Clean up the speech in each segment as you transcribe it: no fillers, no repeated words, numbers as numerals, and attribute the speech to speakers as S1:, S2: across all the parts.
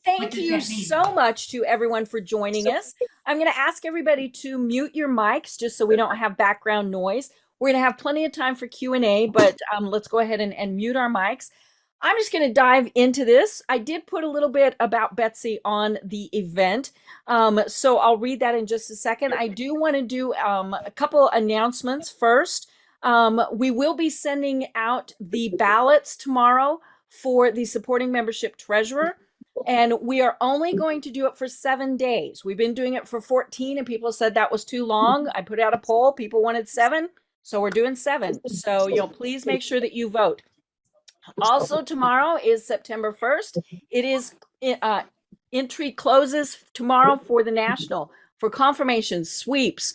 S1: Thank you so much to everyone for joining us. I'm going to ask everybody to mute your mics just so we don't have background noise. We're going to have plenty of time for Q&A, but let's go ahead and mute our mics. I'm just going to dive into this. I did put a little bit about Betsy on the event, so I'll read that in just a second. I do want to do a couple announcements first. We will be sending out the ballots tomorrow for the supporting membership treasurer. And we are only going to do it for 7 days. We've been doing it for 14 and people said that was too long. I put out a poll. People wanted 7. So we're doing 7. So, please make sure that you vote. Also, tomorrow is September 1st. It is entry closes tomorrow for the national, for confirmations, sweeps,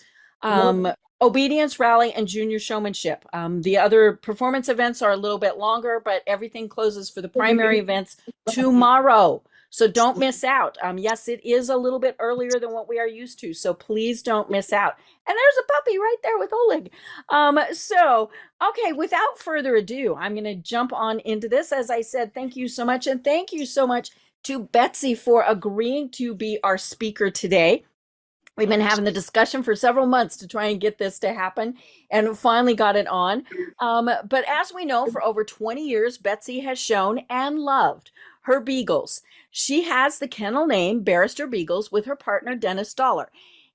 S1: obedience rally, and junior showmanship. The other performance events are a little bit longer, but everything closes for the primary events tomorrow. So don't miss out. Yes, it is a little bit earlier than what we are used to, so please don't miss out. And there's a puppy right there with Oleg. Okay, without further ado, I'm going to jump on into this. As I said, thank you so much, and thank you so much to Betsy for agreeing to be our speaker today. We've been having the discussion for several months to try and get this to happen, and finally got it on. But as we know, for over 20 years, Betsy has shown and loved her Beagles. She has the kennel name Barrister Beagles with her partner, Dennis Dollar.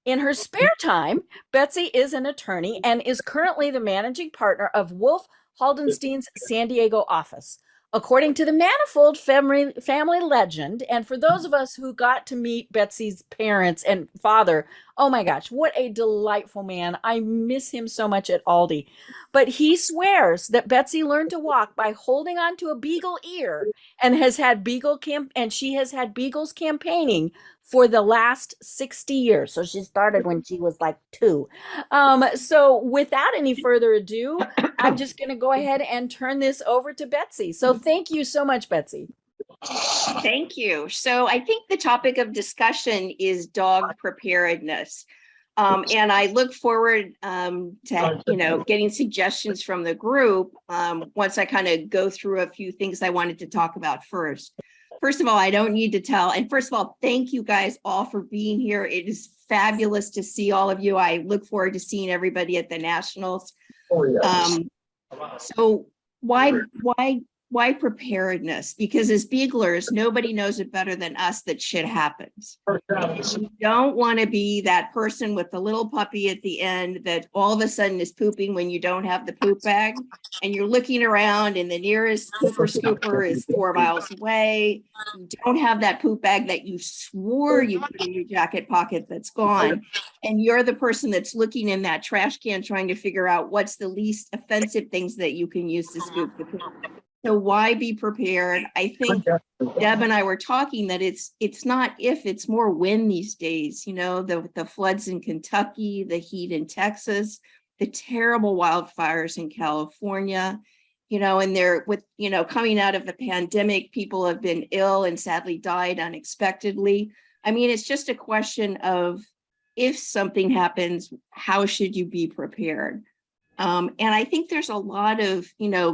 S1: In her spare time, Betsy is an attorney and is currently the managing partner of Wolf Haldenstein's San Diego office. According to the Manifold family legend, and for those of us who got to meet Betsy's parents and father, oh my gosh, what a delightful man. I miss him so much at Aldi. But he swears that Betsy learned to walk by holding on to a beagle ear and she has had beagles campaigning for the last 60 years. So she started when she was like 2. So without any further ado, I'm just going to go ahead and turn this over to Betsy. So thank you so much, Betsy.
S2: Thank you. So I think the topic of discussion is dog preparedness. And I look forward to getting suggestions from the group once I kind of go through a few things I wanted to talk about first. First of all, I don't need to tell. And first of all, thank you guys all for being here. It is fabulous to see all of you. I look forward to seeing everybody at the Nationals. So why preparedness? Because as Beaglers, nobody knows it better than us that shit happens. You don't want to be that person with the little puppy at the end that all of a sudden is pooping when you don't have the poop bag, and you're looking around and the nearest pooper scooper is 4 miles away. You don't have that poop bag that you swore you put in your jacket pocket that's gone, and you're the person that's looking in that trash can trying to figure out what's the least offensive things that you can use to scoop the poop. So why be prepared? I think Deb and I were talking that it's not if, it's more when these days, the floods in Kentucky, the heat in Texas, the terrible wildfires in California, and they're coming out of the pandemic, people have been ill and sadly died unexpectedly. I mean, it's just a question of if something happens, how should you be prepared? And I think there's a lot of,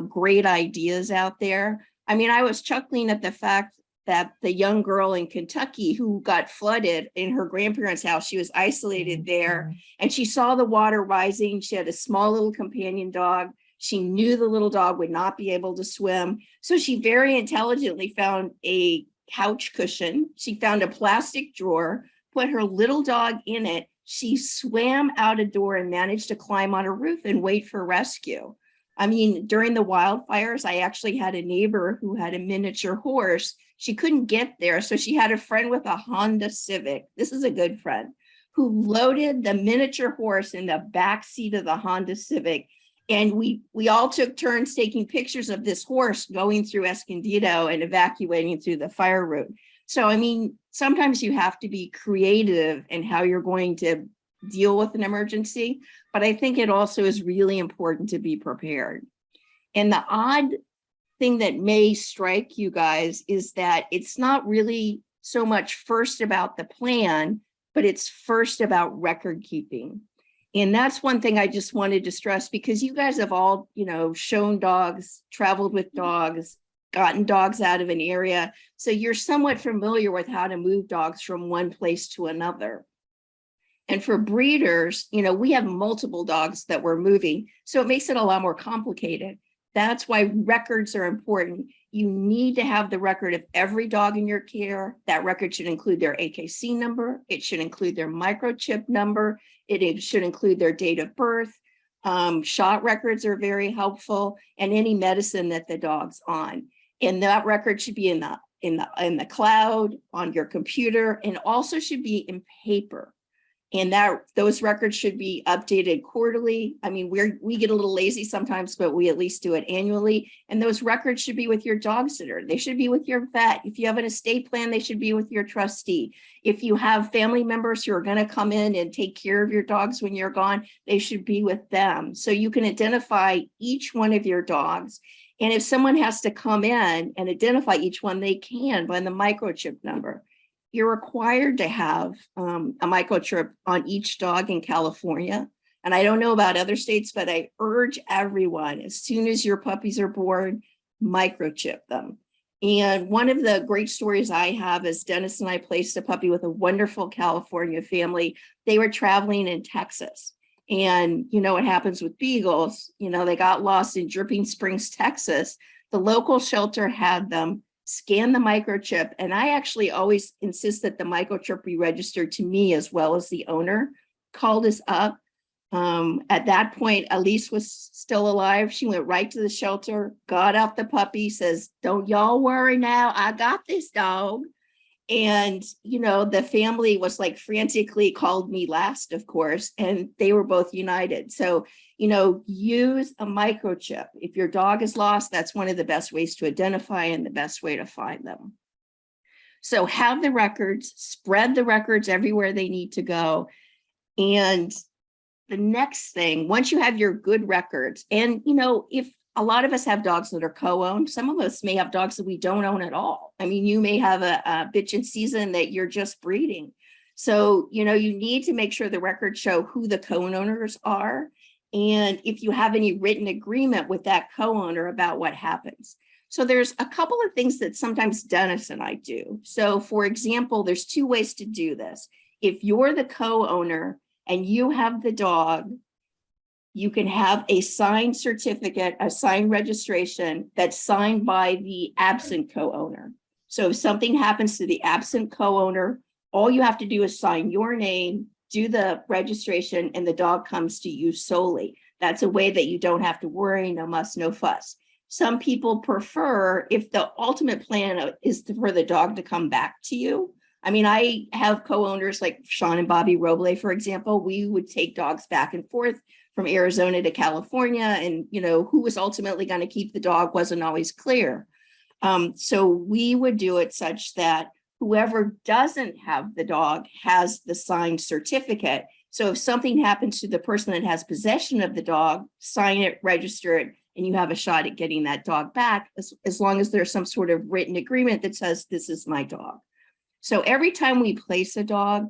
S2: great ideas out there. I mean, I was chuckling at the fact that the young girl in Kentucky who got flooded in her grandparents' house, she was isolated there and she saw the water rising. She had a small little companion dog. She knew the little dog would not be able to swim. So she very intelligently found a couch cushion. She found a plastic drawer, put her little dog in it. She swam out a door and managed to climb on a roof and wait for rescue. I mean, during the wildfires, I actually had a neighbor who had a miniature horse. She couldn't get there, so she had a friend with a Honda Civic. This is a good friend who loaded the miniature horse in the back seat of the Honda Civic. And we all took turns taking pictures of this horse going through Escondido and evacuating through the fire route. So, I mean, sometimes you have to be creative in how you're going to deal with an emergency, but I think it also is really important to be prepared. And the odd thing that may strike you guys is that it's not really so much first about the plan, but it's first about record keeping. And that's one thing I just wanted to stress, because you guys have all, shown dogs, traveled with dogs, gotten dogs out of an area. So you're somewhat familiar with how to move dogs from one place to another. And for breeders, we have multiple dogs that we're moving, so it makes it a lot more complicated. That's why records are important. You need to have the record of every dog in your care. That record should include their AKC number. It should include their microchip number. It should include their date of birth. Shot records are very helpful, and any medicine that the dog's on. And that record should be in the cloud, on your computer, and also should be in paper. And those records should be updated quarterly. I mean, we get a little lazy sometimes, but we at least do it annually. And those records should be with your dog sitter. They should be with your vet. If you have an estate plan, they should be with your trustee. If you have family members who are going to come in and take care of your dogs when you're gone, they should be with them. So you can identify each one of your dogs. And if someone has to come in and identify each one, they can by the microchip number. You're required to have a microchip on each dog in California. And I don't know about other states, but I urge everyone, as soon as your puppies are born, microchip them. And one of the great stories I have is Dennis and I placed a puppy with a wonderful California family. They were traveling in Texas. And what happens with beagles, they got lost in Dripping Springs, Texas. The local shelter had them scan the microchip. And I actually always insist that the microchip be registered to me as well as the owner. Called us up. At that point, Elise was still alive. She went right to the shelter, got out the puppy, says, "Don't y'all worry now. I got this dog." And, the family was like frantically called me last, of course, and they were both united. So, use a microchip. If your dog is lost, that's one of the best ways to identify and the best way to find them. So have the records, spread the records everywhere they need to go. And the next thing, once you have your good records, and, if a lot of us have dogs that are co-owned, some of us may have dogs that we don't own at all. I mean, you may have a bitch in season that you're just breeding. So, you need to make sure the records show who the co-owners are. And if you have any written agreement with that co-owner about what happens. So there's a couple of things that sometimes Dennis and I do. So for example, there's two ways to do this. If you're the co-owner and you have the dog, you can have a signed certificate, a signed registration that's signed by the absent co-owner. So if something happens to the absent co-owner, all you have to do is sign your name, do the registration, and the dog comes to you solely. That's a way that you don't have to worry, no muss, no fuss. Some people prefer, if the ultimate plan is for the dog to come back to you. I mean, I have co-owners like Sean and Bobby Roble, for example. We would take dogs back and forth from Arizona to California, and who was ultimately going to keep the dog wasn't always clear. So we would do it such that whoever doesn't have the dog has the signed certificate. So if something happens to the person that has possession of the dog, sign it, register it, and you have a shot at getting that dog back, as long as there's some sort of written agreement that says, "This is my dog." So every time we place a dog,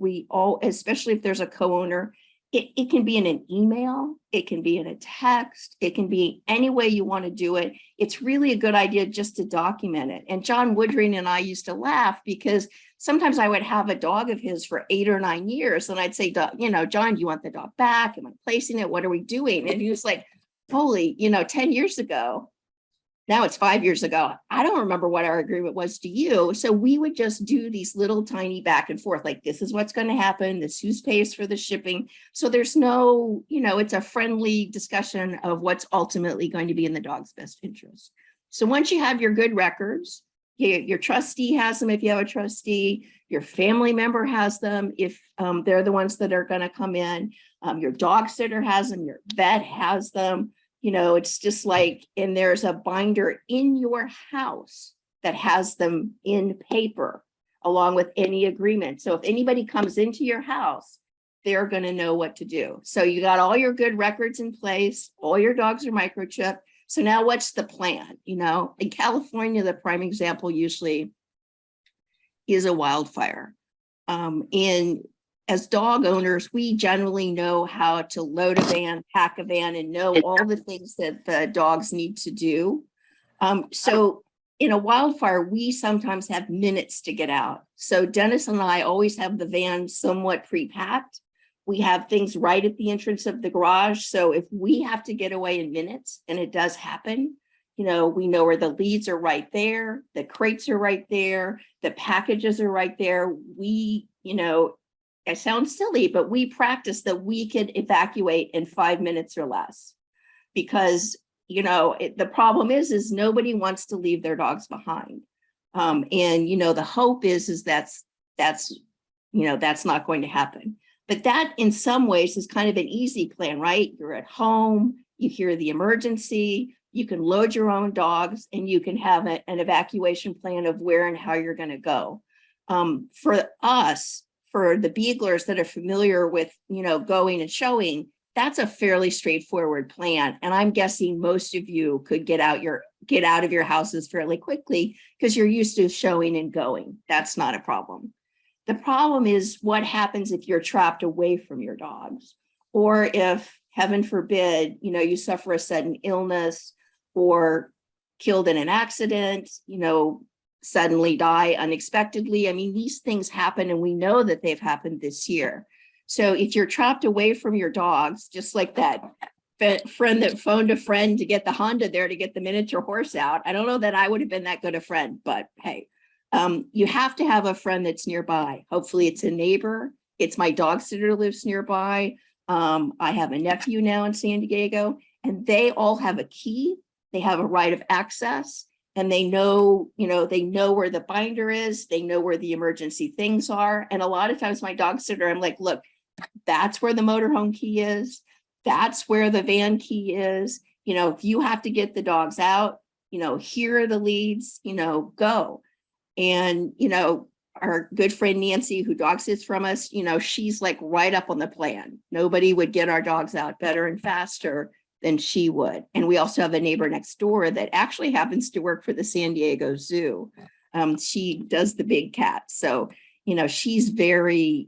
S2: especially if there's a co-owner, it can be in an email, it can be in a text, it can be any way you want to do it. It's really a good idea just to document it. And John Woodring and I used to laugh because sometimes I would have a dog of his for 8 or 9 years. And I'd say, John, do you want the dog back? Am I placing it? What are we doing? And he was like, holy, 10 years ago. Now it's 5 years ago. I don't remember what our agreement was to you. So we would just do these little tiny back and forth, like, this is what's going to happen. This who pays for the shipping. So there's no, it's a friendly discussion of what's ultimately going to be in the dog's best interest. So once you have your good records, your trustee has them if you have a trustee, your family member has them if they're the ones that are going to come in, your dog sitter has them, your vet has them. It's just like, and there's a binder in your house that has them in paper along with any agreement. So if anybody comes into your house, they're going to know what to do. So you got all your good records in place, all your dogs are microchipped. So now what's the plan? In California, the prime example usually is a wildfire. And as dog owners, we generally know how to load a van, pack a van, and know all the things that the dogs need to do. So in a wildfire, we sometimes have minutes to get out. So Dennis and I always have the van somewhat pre-packed. We have things right at the entrance of the garage. So if we have to get away in minutes, and it does happen, we know where the leads are right there, the crates are right there, the packages are right there. We, it sounds silly, but we practice that we could evacuate in 5 minutes or less, because the problem is nobody wants to leave their dogs behind. And the hope is that's not going to happen. But that in some ways is kind of an easy plan, right? You're at home, you hear the emergency, you can load your own dogs, and you can have an evacuation plan of where and how you're going to go. For us, for the Beaglers that are familiar with, going and showing, that's a fairly straightforward plan. And I'm guessing most of you could get out of your houses fairly quickly because you're used to showing and going. That's not a problem. The problem is what happens if you're trapped away from your dogs, or if, heaven forbid, you suffer a sudden illness or killed in an accident, suddenly die unexpectedly. I mean, these things happen, and we know that they've happened this year. So if you're trapped away from your dogs, just like that friend that phoned a friend to get the Honda there to get the miniature horse out, I don't know that I would have been that good a friend, but hey, you have to have a friend that's nearby. Hopefully it's a neighbor. It's my dog sitter lives nearby. I have a nephew now in San Diego, and they all have a key. They have a right of access, and they know where the binder is. They know where the emergency things are. And a lot of times my dog sitter, I'm like, look, that's where the motorhome key is. That's where the van key is. If you have to get the dogs out, here are the leads, go. And, our good friend Nancy, who dog sits from us, she's like right up on the plan. Nobody would get our dogs out better and faster than she would. And we also have a neighbor next door that actually happens to work for the San Diego Zoo. She does the big cat. So, she's very,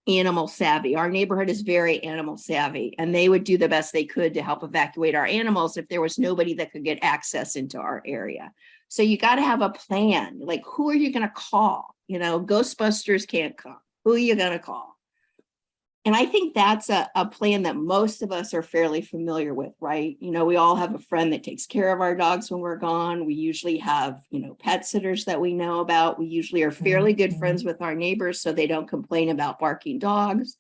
S2: animal savvy. Our neighborhood is very animal savvy, and they would do the best they could to help evacuate our animals if there was nobody that could get access into our area. So you got to have a plan. Like, who are you going to call? Ghostbusters can't come. Who are you going to call? And I think that's a plan that most of us are fairly familiar with, right? We all have a friend that takes care of our dogs when we're gone. We usually have, pet sitters that we know about. We usually are fairly good friends with our neighbors, so they don't complain about barking dogs.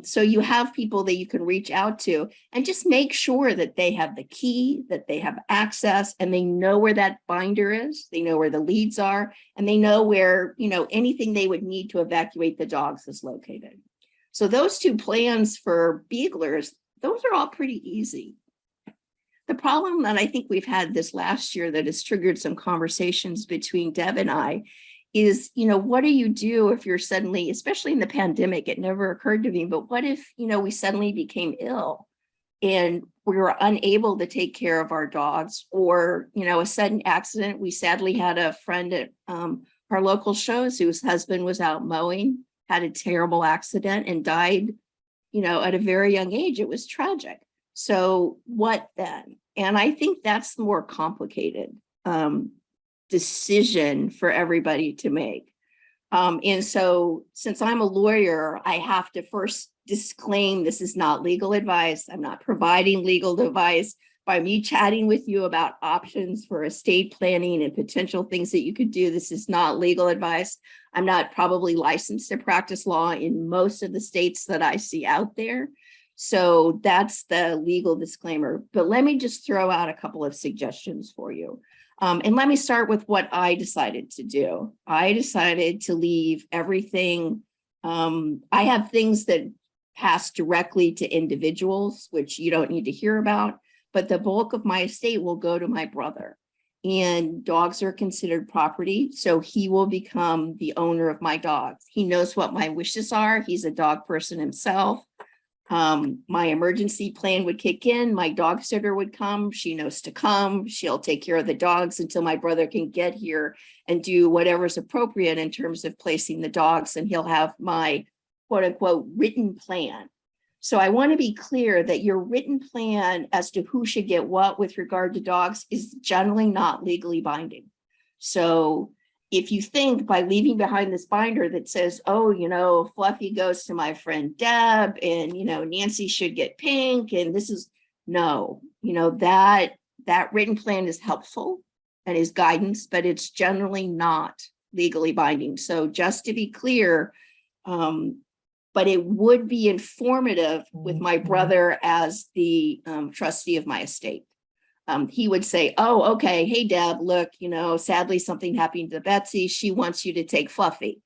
S2: So you have people that you can reach out to and just make sure that they have the key, that they have access, and they know where that binder is. They know where the leads are, and they know where, anything they would need to evacuate the dogs is located. So those two plans for Beaglers, those are all pretty easy. The problem that I think we've had this last year that has triggered some conversations between Deb and I is, what do you do if you're suddenly, especially in the pandemic, it never occurred to me, but what if, we suddenly became ill and we were unable to take care of our dogs, or, a sudden accident? We sadly had a friend at our local shows whose husband was out mowing, had a terrible accident and died, at a very young age. It was tragic. So what then? And I think that's the more complicated decision for everybody to make. And so since I'm a lawyer, I have to first disclaim this is not legal advice. I'm not providing legal advice. By me chatting with you about options for estate planning and potential things that you could do, this is not legal advice. I'm not probably licensed to practice law in most of the states that I see out there. So that's the legal disclaimer. But let me just throw out a couple of suggestions for you. And let me start with what I decided to do. I decided to leave everything. I have things that pass directly to individuals, which you don't need to hear about, but the bulk of my estate will go to my brother. And dogs are considered property, so he will become the owner of my dogs. He knows what my wishes are. He's a dog person himself. My emergency plan would kick in. My dog sitter would come. She knows to come. She'll take care of the dogs until my brother can get here and do whatever's appropriate in terms of placing the dogs. And he'll have my quote unquote written plan. So I want to be clear that your written plan as to who should get what with regard to dogs is generally not legally binding. So if you think by leaving behind this binder that says, oh, Fluffy goes to my friend Deb, and, Nancy should get Pink, and this is, no, that written plan is helpful and is guidance, but it's generally not legally binding. So just to be clear, but it would be informative with my brother as the trustee of my estate. He would say, oh, okay, hey, Deb, look, sadly, something happened to Betsy. She wants you to take Fluffy.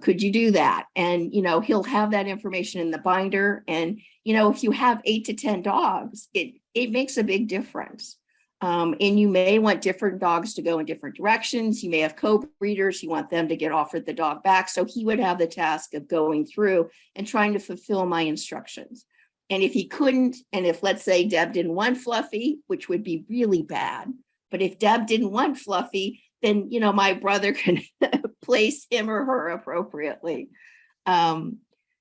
S2: Could you do that? And, he'll have that information in the binder. And, if you have 8 to 10 dogs, it makes a big difference. And you may want different dogs to go in different directions. You may have co-breeders. You want them to get offered the dog back. So he would have the task of going through and trying to fulfill my instructions. And if he couldn't, and if, let's say, Deb didn't want Fluffy, which would be really bad, but if Deb didn't want Fluffy, then, my brother can place him or her appropriately.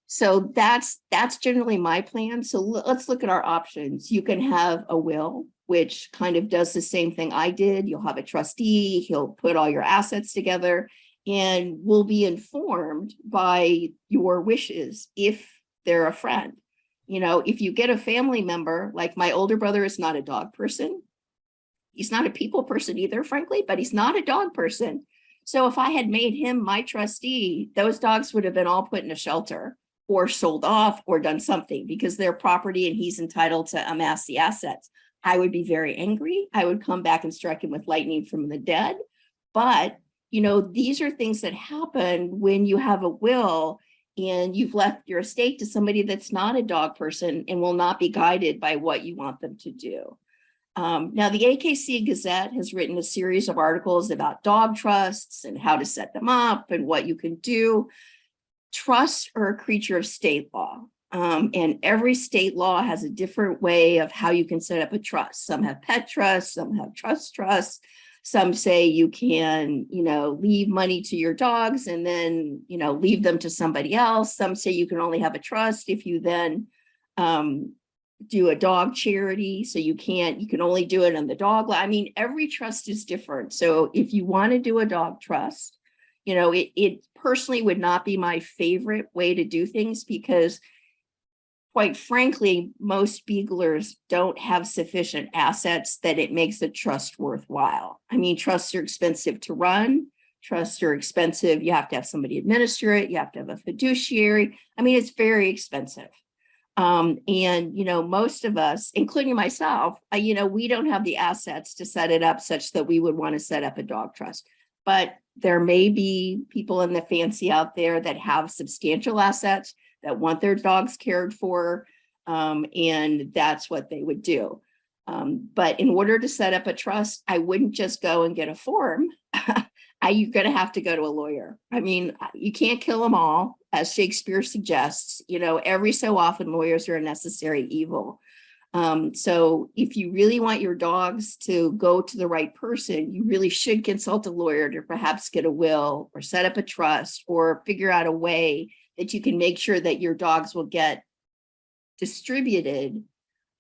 S2: So that's generally my plan. So let's look at our options. You can have a will, which kind of does the same thing I did. You'll have a trustee, he'll put all your assets together and will be informed by your wishes if they're a friend. If you get a family member, like my older brother is not a dog person. He's not a people person either, frankly, but he's not a dog person. So if I had made him my trustee, those dogs would have been all put in a shelter or sold off or done something because they're property and he's entitled to amass the assets. I would be very angry. I would come back and strike him with lightning from the dead. But, these are things that happen when you have a will and you've left your estate to somebody that's not a dog person and will not be guided by what you want them to do. Now, the AKC Gazette has written a series of articles about dog trusts and how to set them up and what you can do. Trusts are a creature of state law. And every state law has a different way of how you can set up a trust. Some have pet trusts, some have trust trusts. Some say you can, leave money to your dogs and then, leave them to somebody else. Some say you can only have a trust if you then do a dog charity. So you can only do it on the dog. I mean, every trust is different. So if you want to do a dog trust, it personally would not be my favorite way to do things because quite frankly, most Beaglers don't have sufficient assets that it makes a trust worthwhile. I mean, trusts are expensive to run. Trusts are expensive. You have to have somebody administer it. You have to have a fiduciary. I mean, it's very expensive. And, most of us, including myself, we don't have the assets to set it up such that we would want to set up a dog trust. But there may be people in the fancy out there that have substantial assets that want their dogs cared for, and that's what they would do. But in order to set up a trust, I wouldn't just go and get a form. You're going to have to go to a lawyer. I mean, you can't kill them all, as Shakespeare suggests. Every so often lawyers are a necessary evil. So if you really want your dogs to go to the right person, you really should consult a lawyer to perhaps get a will or set up a trust or figure out a way that you can make sure that your dogs will get distributed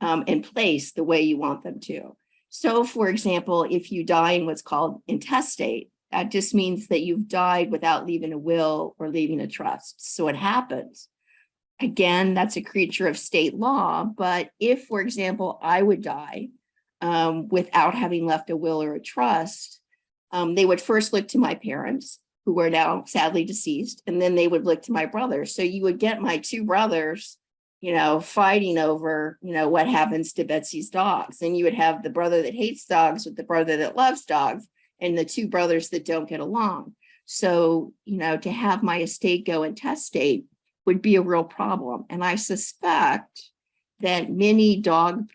S2: and placed the way you want them to. So, for example, if you die in what's called intestate, that just means that you've died without leaving a will or leaving a trust. So it happens. Again, that's a creature of state law. But if, for example, I would die without having left a will or a trust, they would first look to my parents, who are now sadly deceased, and then they would look to my brothers. So you would get my two brothers, fighting over, what happens to Betsy's dogs. And you would have the brother that hates dogs with the brother that loves dogs and the two brothers that don't get along. So, to have my estate go intestate would be a real problem. And I suspect that many dog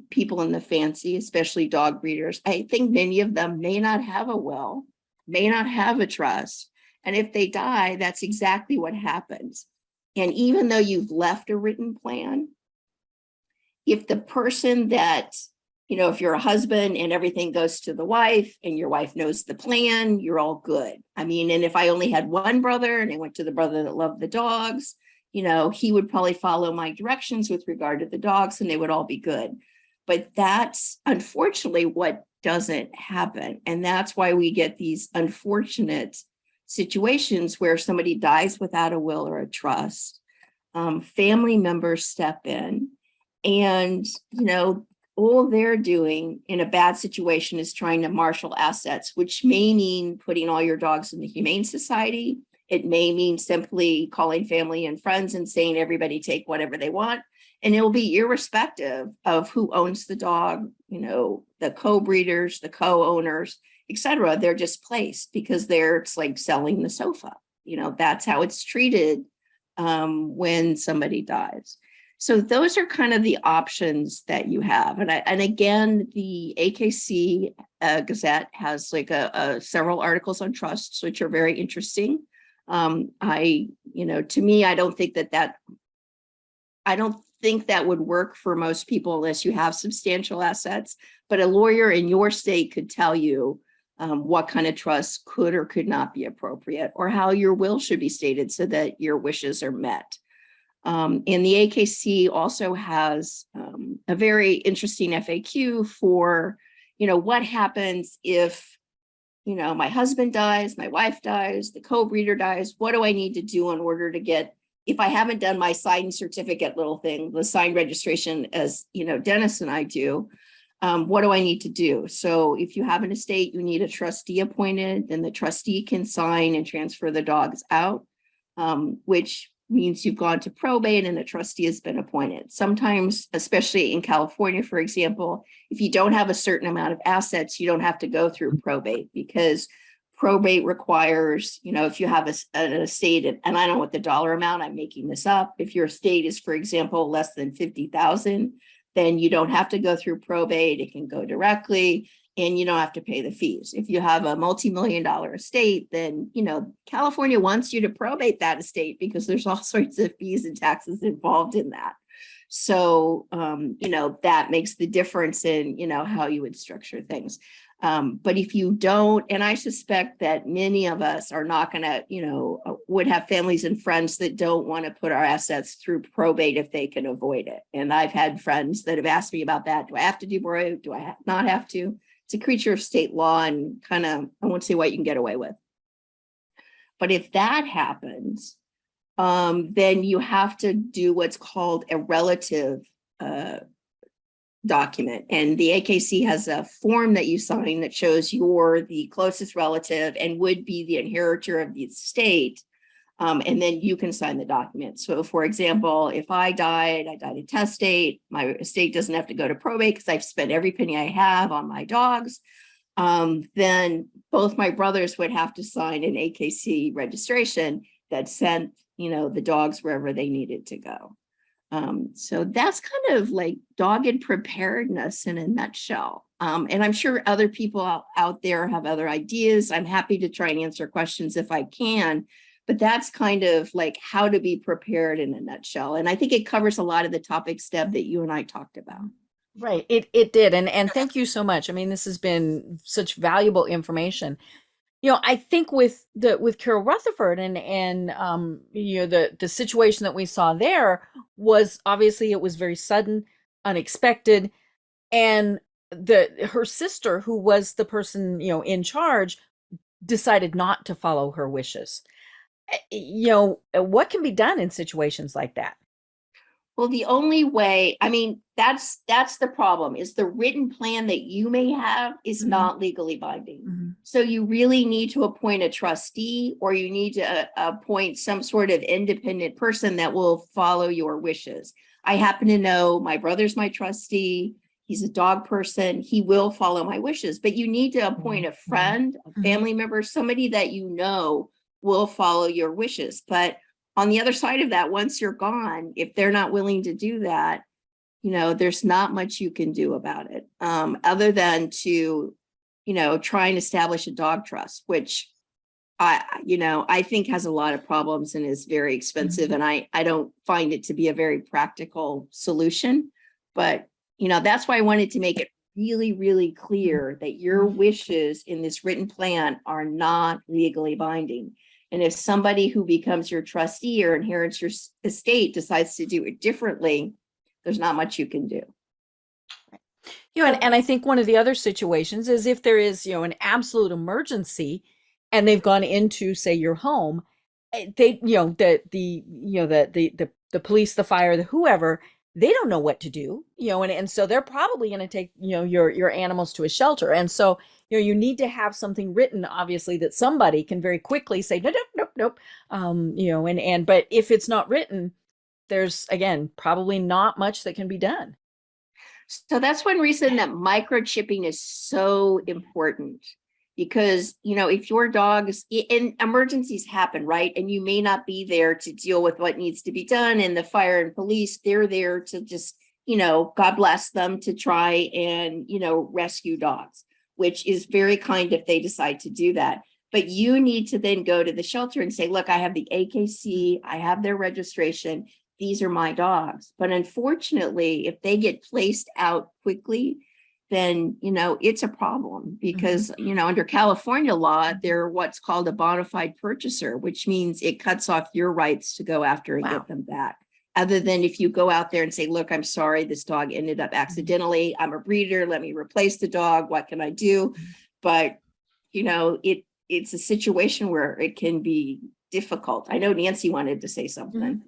S2: people in the fancy, especially dog breeders, I think many of them may not have a will, may not have a trust. And if they die, that's exactly what happens. And even though you've left a written plan, if the person that, if you're a husband and everything goes to the wife and your wife knows the plan, you're all good. I mean, and if I only had one brother and I went to the brother that loved the dogs, he would probably follow my directions with regard to the dogs and they would all be good. But that's unfortunately what doesn't happen. And that's why we get these unfortunate situations where somebody dies without a will or a trust. Family members step in and, all they're doing in a bad situation is trying to marshal assets, which may mean putting all your dogs in the Humane Society. It may mean simply calling family and friends and saying everybody take whatever they want. And it will be irrespective of who owns the dog, the co-breeders, the co-owners, etc. They're just placed because it's like selling the sofa. That's how it's treated when somebody dies. So those are kind of the options that you have. And again, the AKC Gazette has like several articles on trusts, which are very interesting. To me, I don't think that would work for most people unless you have substantial assets, but a lawyer in your state could tell you what kind of trust could or could not be appropriate, or how your will should be stated so that your wishes are met. And the AKC also has a very interesting FAQ for, what happens if, my husband dies, my wife dies, the co-breeder dies. What do I need to do in order to get, if I haven't done my signed certificate little thing, the signed registration as, Dennis and I do, what do I need to do? So if you have an estate, you need a trustee appointed, then the trustee can sign and transfer the dogs out, which means you've gone to probate and a trustee has been appointed. Sometimes, especially in California, for example, if you don't have a certain amount of assets, you don't have to go through probate, because probate requires, if you have an estate, and I don't know what the dollar amount, I'm making this up. If your estate is, for example, less than 50,000, then you don't have to go through probate. It can go directly, and you don't have to pay the fees. If you have a multi-million-dollar estate, then, California wants you to probate that estate because there's all sorts of fees and taxes involved in that. So, that makes the difference in, how you would structure things. But if you don't, and I suspect that many of us are not going to, would have families and friends that don't want to put our assets through probate if they can avoid it. And I've had friends that have asked me about that. Do I have to do probate? Do I not have to? It's a creature of state law and kind of, I won't say what you can get away with. But if that happens, then you have to do what's called a relative document. And the AKC has a form that you sign that shows you're the closest relative and would be the inheritor of the estate. And then you can sign the document. So for example, if I died intestate, my estate doesn't have to go to probate because I've spent every penny I have on my dogs. Then both my brothers would have to sign an AKC registration that sent, the dogs wherever they needed to go. So that's kind of like dogged preparedness in a nutshell. And I'm sure other people out there have other ideas. I'm happy to try and answer questions if I can, but that's kind of like how to be prepared in a nutshell. And I think it covers a lot of the topics, Deb, that you and I talked about.
S1: Right. It did. And thank you so much. I mean, this has been such valuable information. I think with Carol Rutherford and the situation that we saw there was obviously it was very sudden, unexpected, and her sister, who was the person in charge, decided not to follow her wishes. What can be done in situations like that?
S2: Well, the only way, I mean, that's the problem, is the written plan that you may have is not legally binding. Mm-hmm. So you really need to appoint a trustee, or you need to appoint some sort of independent person that will follow your wishes. I happen to know my brother's my trustee. He's a dog person. He will follow my wishes, but you need to appoint a friend, a family member, somebody that will follow your wishes. But on the other side of that, once you're gone, if they're not willing to do that, there's not much you can do about it, other than to, try and establish a dog trust, which I think has a lot of problems and is very expensive. And I don't find it to be a very practical solution. But, that's why I wanted to make it really, really clear that your wishes in this written plan are not legally binding. And if somebody who becomes your trustee or inherits your estate decides to do it differently, there's not much you can do.
S1: And I think one of the other situations is if there is, an absolute emergency and they've gone into, say, your home, they, the police, the fire, the whoever, they don't know what to do, and so they're probably going to take, your animals to a shelter. And so, you need to have something written, obviously, that somebody can very quickly say, no, nope, nope, nope. But if it's not written, there's, again, probably not much that can be done.
S2: So that's one reason that microchipping is so important, because, if your dogs, and emergencies happen, right? And you may not be there to deal with what needs to be done. And the fire and police, they're there to just, God bless them, to try and, rescue dogs, which is very kind if they decide to do that. But you need to then go to the shelter and say, look, I have the AKC, I have their registration. These are my dogs. But unfortunately, if they get placed out quickly, then, it's a problem because, under California law, they're what's called a bona fide purchaser, which means it cuts off your rights to go after and get them back. Other than if you go out there and say, look, I'm sorry, this dog ended up accidentally. I'm a breeder. Let me replace the dog. What can I do? But, it's a situation where it can be difficult. I know Nancy wanted to say something.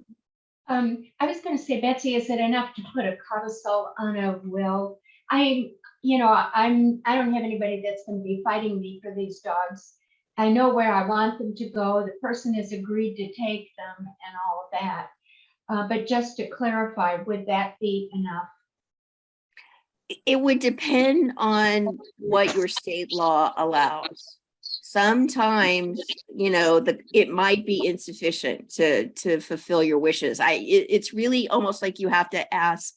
S3: I was going to say, Betsy, is it enough to put a codicil on a will? I don't have anybody that's going to be fighting me for these dogs. I know where I want them to go. The person has agreed to take them and all of that. But just to clarify, would that be enough?
S2: It would depend on what your state law allows. Sometimes, it might be insufficient to fulfill your wishes. It's really almost like you have to ask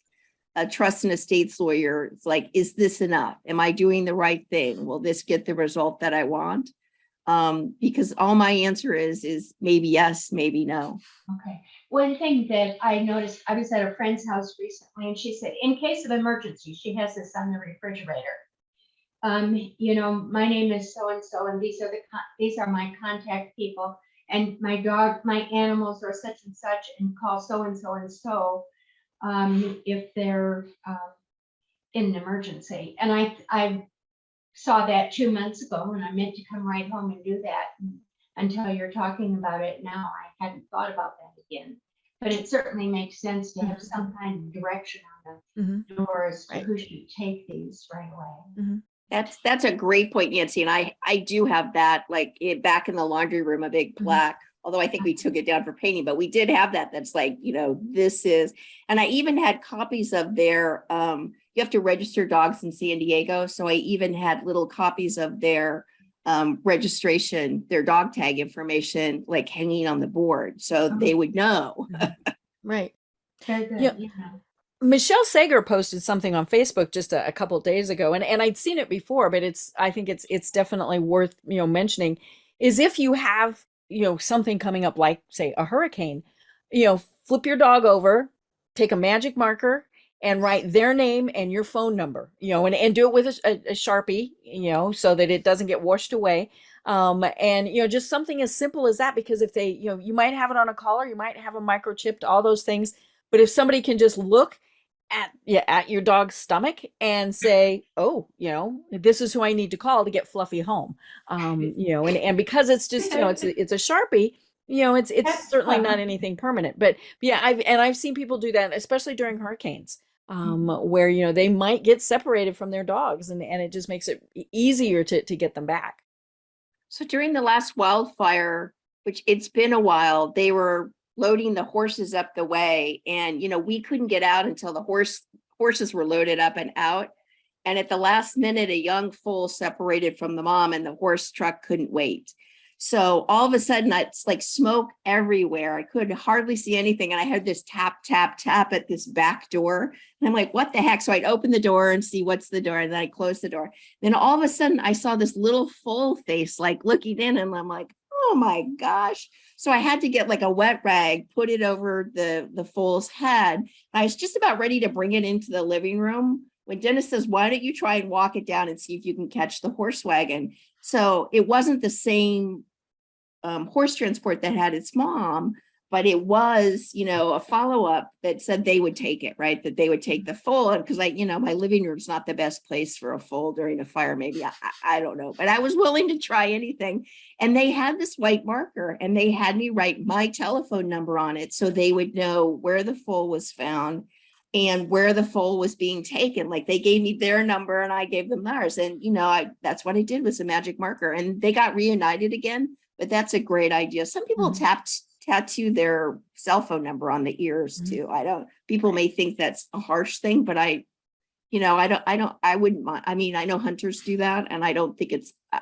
S2: a trust and estates lawyer. It's like, is this enough? Am I doing the right thing? Will this get the result that I want? Because all my answer is maybe yes, maybe no.
S3: Okay. One thing that I noticed, I was at a friend's house recently, and she said, in case of emergency, she has this on the refrigerator. My name is so-and-so, and these are my contact people, and my animals are such and such, and call so-and-so and so, if they're, in an emergency. And I saw that 2 months ago, and I meant to come right home and do that. Until you're talking about it now, I hadn't thought about that again. But it certainly makes sense to have some kind of direction on the doors to who should take these right away.
S2: That's a great point, Nancy. And I do have that, like, back in the laundry room, a big plaque, although I think we took it down for painting, but we did have that. That's like, this is, and I even had copies of their, you have to register dogs in San Diego. So I even had little copies of their registration, their dog tag information, like hanging on the board. So they would know.
S1: Right.
S3: Very good.
S1: Yeah. Michelle Sager posted something on Facebook just a couple of days ago, and I'd seen it before, but I think it's definitely worth, mentioning, is if you have, something coming up, like, say, a hurricane, flip your dog over, take a magic marker and write their name and your phone number, and do it with a Sharpie, so that it doesn't get washed away. And, just something as simple as that, because if they, you might have it on a collar, you might have a microchipped, all those things. But if somebody can just look at your dog's stomach and say, oh, this is who I need to call to get Fluffy home. And because it's just, it's a Sharpie, it's certainly not anything permanent. But yeah, I've seen people do that, especially during hurricanes, where, they might get separated from their dogs, and it just makes it easier to get them back.
S2: So during the last wildfire, which it's been a while, they were loading the horses up the way, and we couldn't get out until the horses were loaded up and out. And at the last minute, a young foal separated from the mom, and the horse truck couldn't wait. So all of a sudden, it's like smoke everywhere. I could hardly see anything, and I heard this tap, tap, tap at this back door. And I'm like, what the heck? So I'd open the door and see what's the door, and then I close the door. Then all of a sudden, I saw this little foal face like looking in, and I'm like, oh my gosh. So I had to get like a wet rag, put it over the foal's head. I was just about ready to bring it into the living room when Dennis says, why don't you try and walk it down and see if you can catch the horse wagon? So it wasn't the same horse transport that had its mom, but it was, a follow-up that said they would take it, right? That they would take the foal. And because my living room's not the best place for a foal during a fire, maybe, I don't know, but I was willing to try anything. And they had this white marker and they had me write my telephone number on it so they would know where the foal was found and where the foal was being taken. Like they gave me their number and I gave them theirs. And, that's what I did, was a magic marker, and they got reunited again. But that's a great idea. Some people tattoo their cell phone number on the ears too. People may think that's a harsh thing, but I wouldn't mind. I mean, I know hunters do that, and I don't think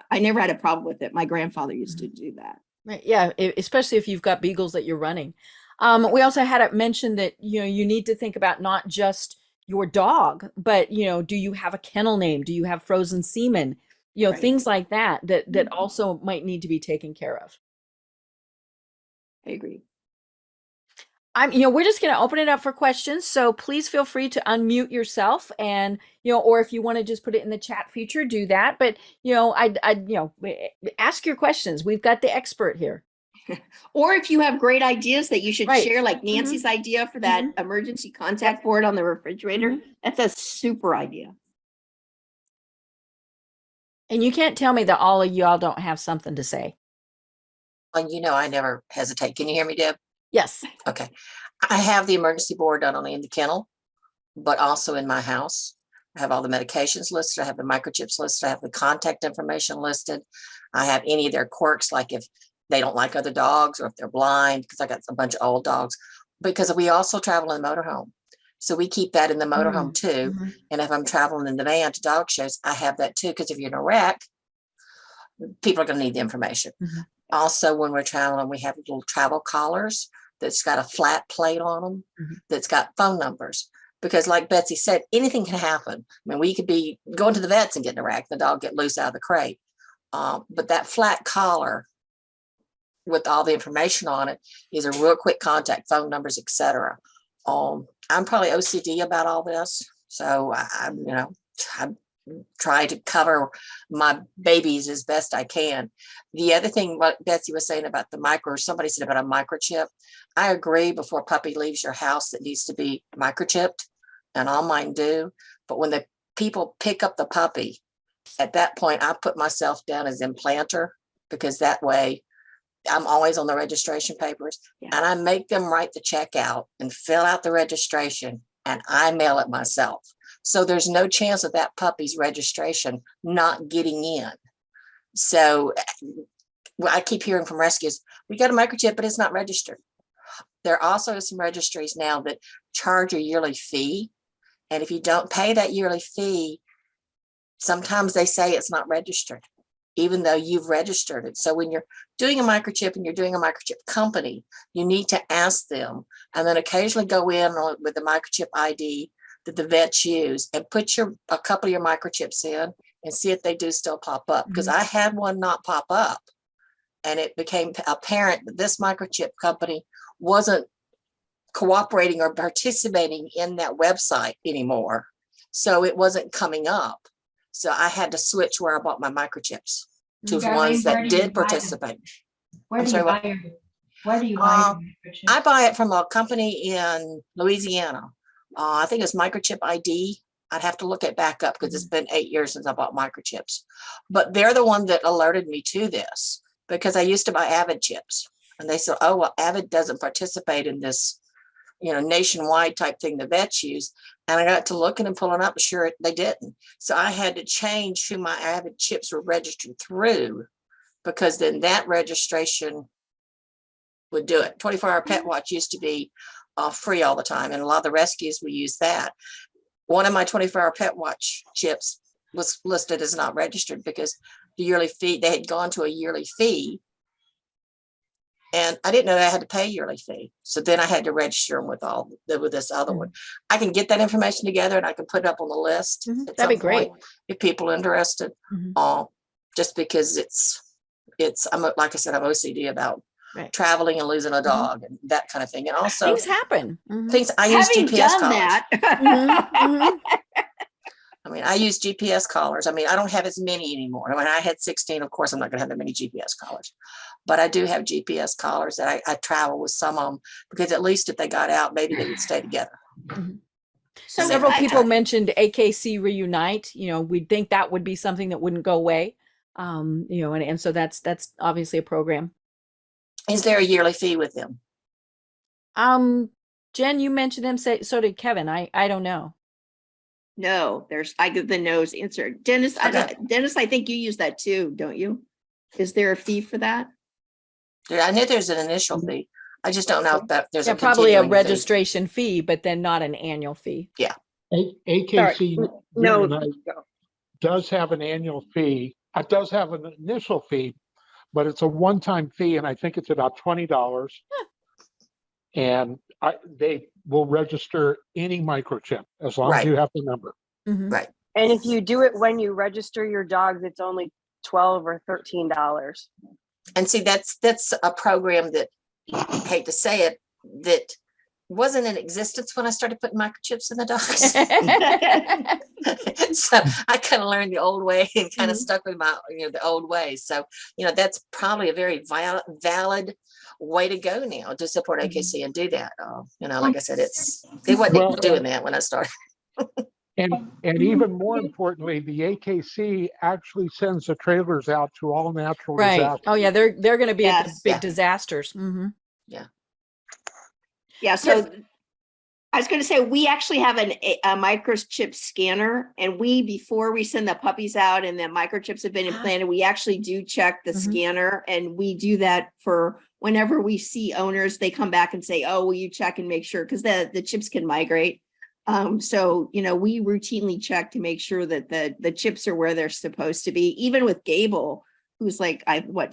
S2: I never had a problem with it. My grandfather used to do that.
S1: Right. Yeah. Especially if you've got beagles that you're running. We also had it mentioned that, you need to think about not just your dog, but, do you have a kennel name? Do you have frozen semen?
S2: Right.
S1: Things like that also might need to be taken care of.
S2: I agree.
S1: We're just going to open it up for questions. So please feel free to unmute yourself and, or if you want to just put it in the chat feature, do that. But, ask your questions. We've got the expert here.
S2: Or if you have great ideas that you should
S1: Right.
S2: share, like Nancy's idea for that emergency contact board on the refrigerator, that's a super idea.
S1: And you can't tell me that all of y'all don't have something to say.
S4: Well, I never hesitate. Can you hear me, Deb?
S1: Yes.
S4: Okay. I have the emergency board not only in the kennel, but also in my house. I have all the medications listed. I have the microchips listed. I have the contact information listed. I have any of their quirks, like if they don't like other dogs or if they're blind, because I got a bunch of old dogs, because we also travel in the motorhome. So we keep that in the motorhome too. And if I'm traveling in the van to dog shows, I have that too. Because if you're in a wreck, people are going to need the information. Also, when we're traveling, we have little travel collars that's got a flat plate on them, that's got phone numbers. Because like Betsy said, anything can happen. I mean, we could be going to the vets and getting a wreck, the dog get loose out of the crate. But that flat collar with all the information on it is a real quick contact, phone numbers, etc. I'm probably OCD about all this. So I try to cover my babies as best I can. The other thing, what Betsy was saying about somebody said about a microchip. I agree, before puppy leaves your house, it needs to be microchipped, and all mine do. But when the people pick up the puppy, at that point, I put myself down as implanter, because that way I'm always on the registration papers, and I make them write the check out and fill out the registration, and I mail it myself. So there's no chance of that puppy's registration not getting in. So I keep hearing from rescues, we got a microchip, but it's not registered. There also are some registries now that charge a yearly fee. And if you don't pay that yearly fee, sometimes they say it's not registered, even though you've registered it. So when you're doing a microchip and you're doing a microchip company, you need to ask them, and then occasionally go in with the microchip ID that the vets use and put a couple of your microchips in and see if they do still pop up. Because I had one not pop up, and it became apparent that this microchip company wasn't cooperating or participating in that website anymore. So it wasn't coming up. So I had to switch where I bought my microchips to ones that did participate.
S3: Where do you buy your microchips?
S4: I buy it from a company in Louisiana. I think it's Microchip ID. I'd have to look it back up because it's been 8 years since I bought microchips. But they're the one that alerted me to this, because I used to buy Avid chips. And they said, oh, well, Avid doesn't participate in this, nationwide type thing the vets use. And I got to looking and pulling up, sure, they didn't. So I had to change who my Avid chips were registered through, because then that registration would do it. 24-hour pet watch used to be free all the time. And a lot of the rescues, we use that. One of my 24-hour pet watch chips was listed as not registered because the yearly fee, they had gone to a yearly fee. And I didn't know that I had to pay a yearly fee. So then I had to register them with this other one. I can get that information together and I can put it up on the list.
S1: That'd be great.
S4: If people are interested, just because like I said, I'm OCD about traveling and losing a dog and that kind of thing. And also
S1: things happen.
S4: Things I use
S2: Having
S4: GPS
S2: done
S4: collars.
S2: that,
S4: I mean, I use GPS collars. I mean, I don't have as many anymore. When I had 16, of course, I'm not going to have that many GPS collars, but I do have GPS collars that I travel with some of them, because at least if they got out, maybe they would stay together.
S2: So
S1: Several
S2: I-
S1: people mentioned AKC Reunite. We'd think that would be something that wouldn't go away. And so that's obviously a program.
S4: Is there a yearly fee with them?
S1: Jen, you mentioned them, so did Kevin. I don't know.
S2: No, I give the no's answer. Dennis, Dennis, I think you use that too, don't you? Is there a fee for that?
S4: I know there's an initial fee. I just don't know if there's
S1: Probably a
S4: continuing fee.
S1: registration fee, but then not an annual fee.
S4: Yeah.
S5: AKC
S2: No.
S5: Reunite does have an annual fee. It does have an initial fee, but it's a one-time fee, and I think it's about $20. And they will register any microchip as long as you have the number.
S1: Mhm.
S4: Right.
S6: And if you do it when you register your dogs, it's only $12 or $13.
S4: And see, that's a program that, I hate to say it, that wasn't in existence when I started putting microchips in the dogs. So I kind of learned the old way and kind of stuck with my, the old ways. So, that's probably a very valid way to go now to support AKC and do that. Like I said, they wasn't doing that when I started.
S5: And even more importantly, the AKC actually sends the trailers out to all natural
S1: Right.
S5: disasters.
S1: Oh yeah, they're going to be at the
S2: Yes.
S1: big disasters. Mm-hmm.
S2: Yeah, so I was going to say, we actually have a microchip scanner, and before we send the puppies out and the microchips have been implanted, we actually do check the scanner, and we do that for whenever we see owners, they come back and say, oh, will you check and make sure, because the chips can migrate. So, we routinely check to make sure that the chips are where they're supposed to be. Even with Gable, who's like,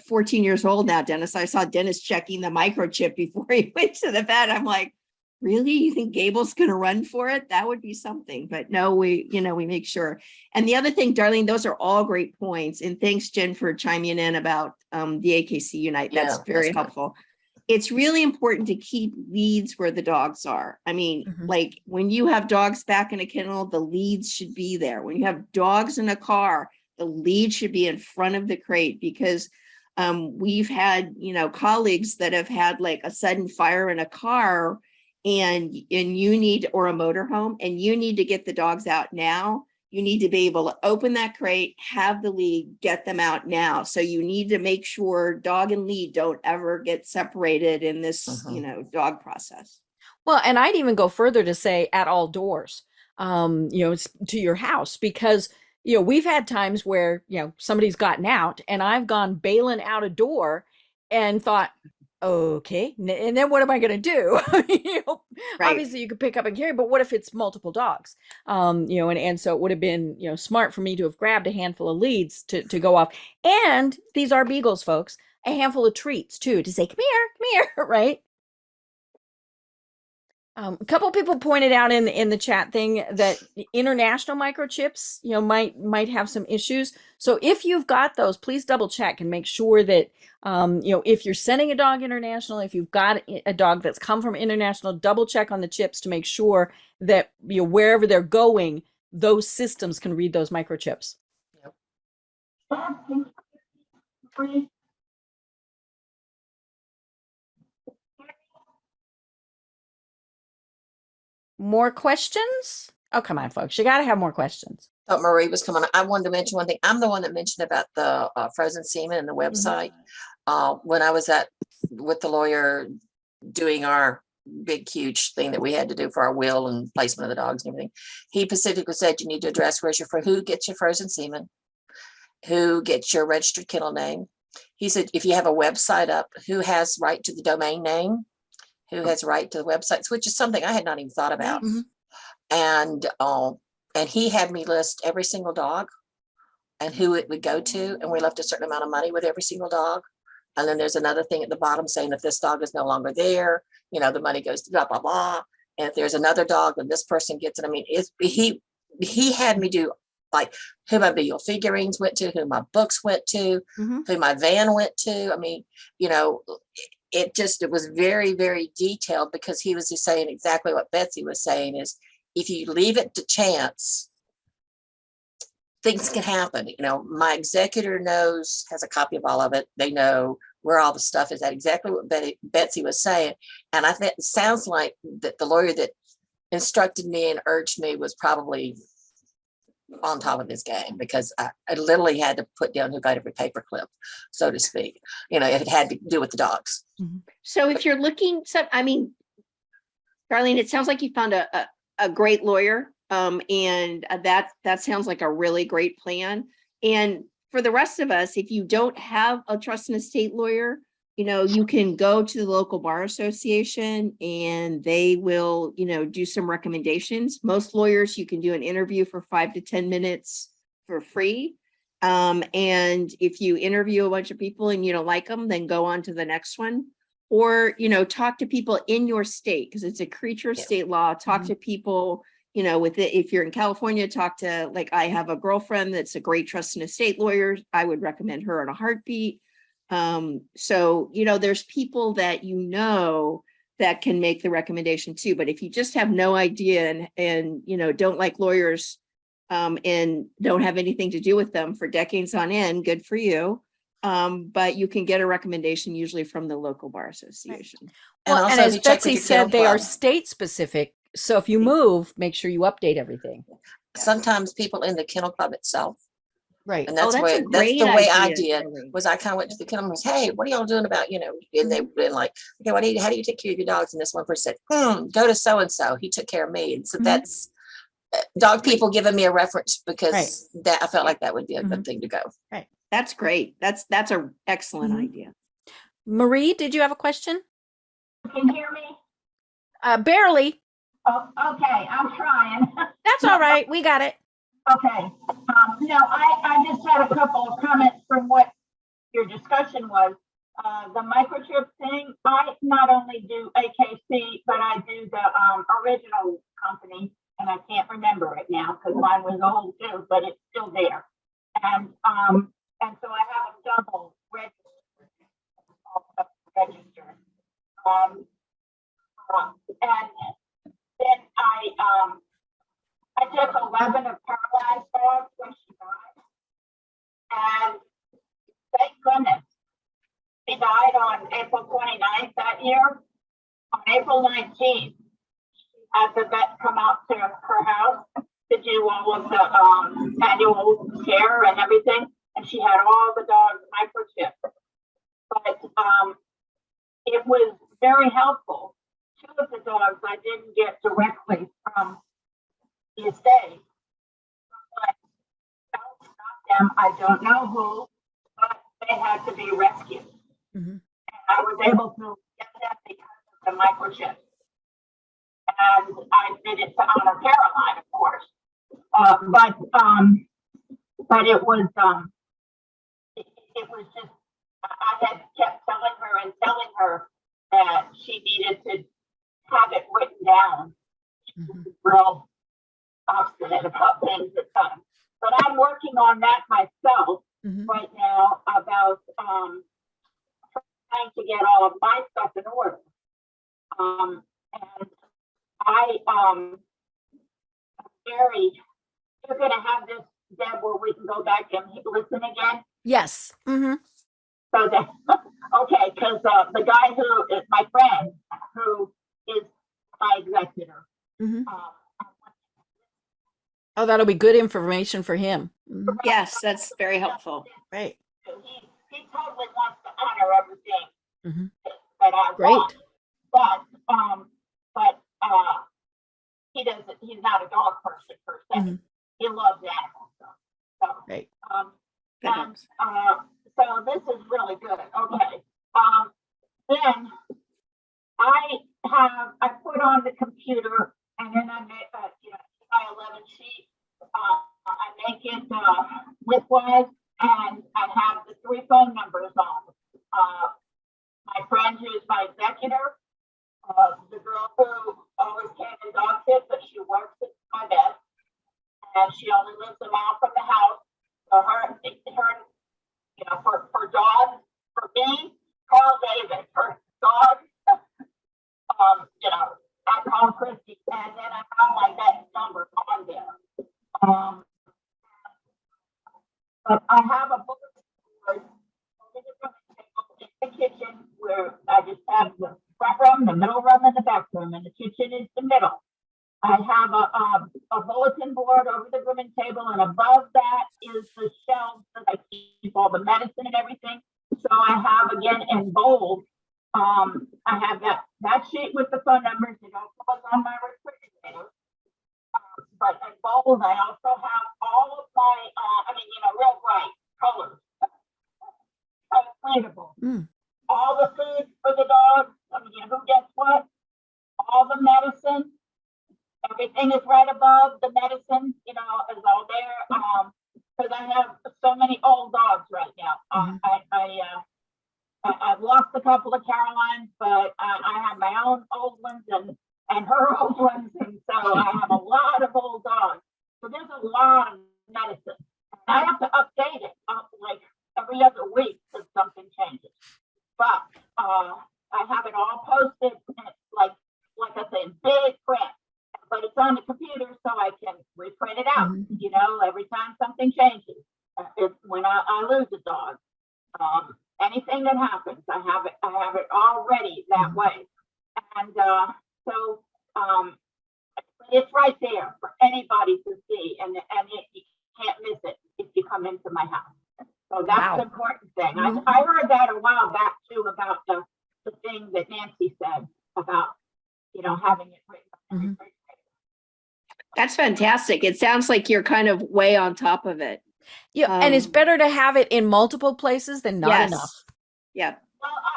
S2: 14 years old now, Dennis. I saw Dennis checking the microchip before he went to the vet. I'm like, really? You think Gable's going to run for it? That would be something. But no, we make sure. And the other thing, Darlene, those are all great points. And thanks, Jen, for chiming in about the AKC Unite. That's very helpful. It's really important to keep leads where the dogs are. I mean, like when you have dogs back in a kennel, the leads should be there. When you have dogs in a car, the lead should be in front of the crate, because we've had, colleagues that have had like a sudden fire in a car and you need, or a motorhome, and you need to get the dogs out now. You need to be able to open that crate, have the lead, get them out now. So you need to make sure dog and lead don't ever get separated in this, dog process.
S1: Well, and I'd even go further to say at all doors, to your house, because, we've had times where, somebody's gotten out and I've gone bailing out a door and thought, okay, and then what am I going to do?
S2: Right.
S1: Obviously you could pick up and carry, but what if it's multiple dogs? And so it would have been, smart for me to have grabbed a handful of leads to go off. And these are Beagles, folks, a handful of treats too, to say, come here, right? A couple people pointed out in the chat thing that international microchips, might have some issues. So if you've got those, please double check and make sure that, if you're sending a dog international, if you've got a dog that's come from international, double check on the chips to make sure that wherever they're going, those systems can read those microchips. More questions? Oh, come on, folks. You got to have more questions.
S4: Thought Marie was coming. I wanted to mention one thing. I'm the one that mentioned about the frozen semen and the website. When I was with the lawyer doing our big, huge thing that we had to do for our will and placement of the dogs and everything, he specifically said you need to address who gets your frozen semen, who gets your registered kennel name. He said, if you have a website up, who has right to the domain name, who has right to the websites, which is something I had not even thought about. And he had me list every single dog and who it would go to. And we left a certain amount of money with every single dog. And then there's another thing at the bottom saying if this dog is no longer there, the money goes to blah, blah, blah. And if there's another dog, then this person gets it. I mean, he had me do like who my Beagle figurines went to, who my books went to, who my van went to. I mean, it was very, very detailed, because he was just saying exactly what Betsy was saying is if you leave it to chance, things can happen. You know, my executor has a copy of all of it. They know where all the stuff is at, exactly what Betsy was saying. And I think it sounds like that the lawyer that instructed me and urged me was probably on top of his game, because I literally had to put down who got every paperclip, so to speak, you know, if it had to do with the dogs.
S2: So if you're looking, I mean, Darlene, it sounds like you found a great lawyer. And that sounds like a really great plan. And for the rest of us, if you don't have a trust and estate lawyer, you know, you can go to the local bar association and they will, you know, do some recommendations. Most lawyers, you can do an interview for 5 to 10 minutes for free. And if you interview a bunch of people and you don't like them, then go on to the next one. Or, you know, talk to people in your state, because it's a creature of state law. Talk to people, you know, with it. If you're in California, talk to, like, I have a girlfriend that's a great trust and estate lawyer. I would recommend her in a heartbeat. So, you know, there's people that, you know, that can make the recommendation too. But if you just have no idea and, you know, don't like lawyers, and don't have anything to do with them for decades on end, good for you. But you can get a recommendation usually from the local bar association.
S1: Well, and
S4: also, if
S1: as
S4: you check with
S1: Betsy
S4: your
S1: said,
S4: kennel
S1: they are
S4: club.
S1: state specific. So if you move, make sure you update everything.
S4: Sometimes people in the kennel club itself.
S1: Right.
S4: And that's
S2: that's
S4: why
S2: a
S4: that's
S2: great
S4: the way I
S2: idea,
S4: did,
S2: Darlene.
S4: was I kind of went to the kennel and was, hey, what are y'all doing about, you know, and they've been like, okay, how do you take care of your dogs? And this one person said, go to so-and-so. He took care of me. And so that's dog people giving me a reference, because that I felt like that would be a good thing to go.
S1: Right.
S2: That's great. That's an excellent idea.
S1: Marie, did you have a question?
S7: Can you hear me?
S1: Barely.
S7: Oh, okay, I'm trying.
S1: That's all right. We got it.
S7: Okay. No, I just had a couple of comments from what your discussion was. The microchip thing, I not only do AKC, but I do the original company, and I can't remember it now because mine was old too, but it's still there. And so I have them double registered. And then I took 11 of paralyzed dogs when she died. And thank goodness, she died on April 29th that year. On April 19th, she had the vet come out to her house to do all of the annual care and everything. And she had all the dogs microchipped. But it was very helpful. 2 of the dogs I didn't get directly from the estate. Them, I don't know who, but they had to be rescued. And I was able to get them because of the microchip. And I did it to honor Caroline, of course. But it was just, I had kept telling her that she needed to have it written down. She was real obstinate about things at times. But I'm working on that myself right now about trying to get all of my stuff in order. And you're going to have this, Deb, where we can go back and listen again?
S1: Yes.
S7: So that, okay, because the guy who is my friend, who is my executor,
S1: Oh, that'll be good information for him.
S2: Yes, that's very helpful.
S1: Right.
S7: he totally wants to honor everything that I
S1: Great.
S7: want. But he doesn't. He's not a dog person per se. He loves animals. So
S1: Right.
S7: So this is really good. Okay. Then I put on the computer, and then I made my 11 sheet. I make it widthwise, and I have the 3 phone numbers on. My friend who's my executor, the girl who always came and dog sit, but she works at my desk, and she only lives a mile from the house. So her, for dogs, for me, call David. For dogs, I call Christy, and then I have my vet number on there. kitchen where I just have the front room, the middle room, and the back room, and the kitchen is the middle. I have a bulletin board over the grooming table, and above that is the shelves that I keep all the medicine and everything. So I have, again, in bold, I have that sheet with the phone numbers. It also was on my refrigerator. But in bold, I also have all of my, real bright colors. Readable. All the food for the dog. Who gets what? All the medicine. Everything is right above the medicine, is all there. Because I have so many old dogs right now. I've lost a couple of Carolines, but I have my own old ones and her old ones, and so I have a lot of old dogs. So there's a lot of medicine. I have to update it like every other week if something changes. But I have it all posted, like I say, in big print. But it's on the computer, so I can reprint it out. Every time something changes, it's when I lose a dog. Anything that happens, I have it all ready that way, and so it's right there for anybody to see, and you can't miss it if you come into my house. So that's the important thing. I heard that a while back too about the thing that Nancy said about having it written.
S2: That's fantastic. It sounds like you're kind of way on top of it.
S1: Yeah, and it's better to have it in multiple places than not enough.
S2: Yeah.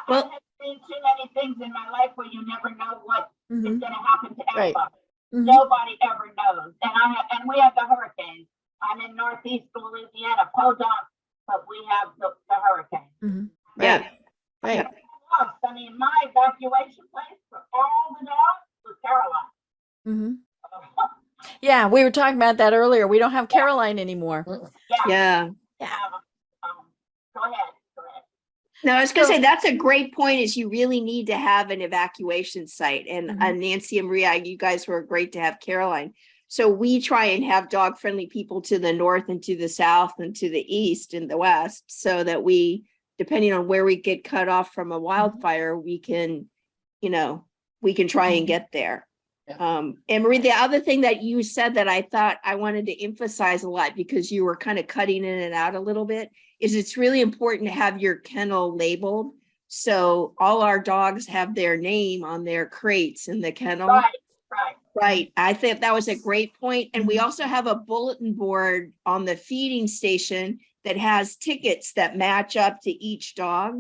S7: Well, I have seen too many things in my life where you never know what is going to happen to everybody. Nobody ever knows. And we have the hurricanes. I'm in Northeast Louisiana, Podunk, but we have the hurricane.
S2: Yeah.
S1: Right.
S7: My evacuation place for all the dogs was Caroline.
S1: Yeah, we were talking about that earlier. We don't have Caroline anymore.
S2: Yeah.
S7: Go ahead.
S2: No, I was going to say that's a great point. Is you really need to have an evacuation site, and Nancy and Maria, you guys were great to have Caroline. So we try and have dog friendly people to the north and to the south and to the east and the west, so that we, depending on where we get cut off from a wildfire, we can try and get there. And Marie, the other thing that you said that I thought I wanted to emphasize a lot, because you were kind of cutting in and out a little bit, is it's really important to have your kennel labeled. So all our dogs have their name on their crates in the kennel. Right. I think that was a great point. And we also have a bulletin board on the feeding station that has tickets that match up to each dog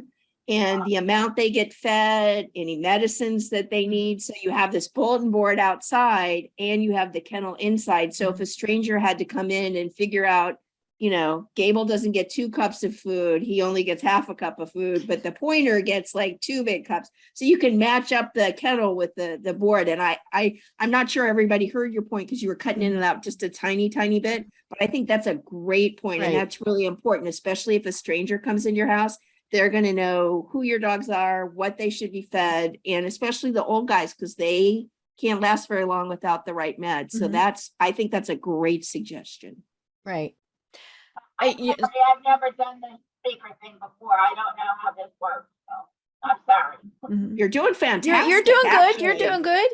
S2: and the amount they get fed, any medicines that they need. So you have this bulletin board outside and you have the kennel inside. So if a stranger had to come in and figure out, Gable doesn't get 2 cups of food, he only gets half a cup of food, but the pointer gets like 2 big cups. So you can match up the kennel with the board. And I'm not sure everybody heard your point because you were cutting in and out just a tiny bit, but I think that's a great point. And that's really important, especially if a stranger comes in your house. They're going to know who your dogs are, what they should be fed, and especially the old guys, because they can't last very long without the right meds. So I think that's a great suggestion.
S1: Right.
S7: I've never done the speaker thing before. I don't know how this works, so I'm sorry.
S2: You're doing fantastic.
S1: You're doing good.
S2: Actually.
S1: You're doing good.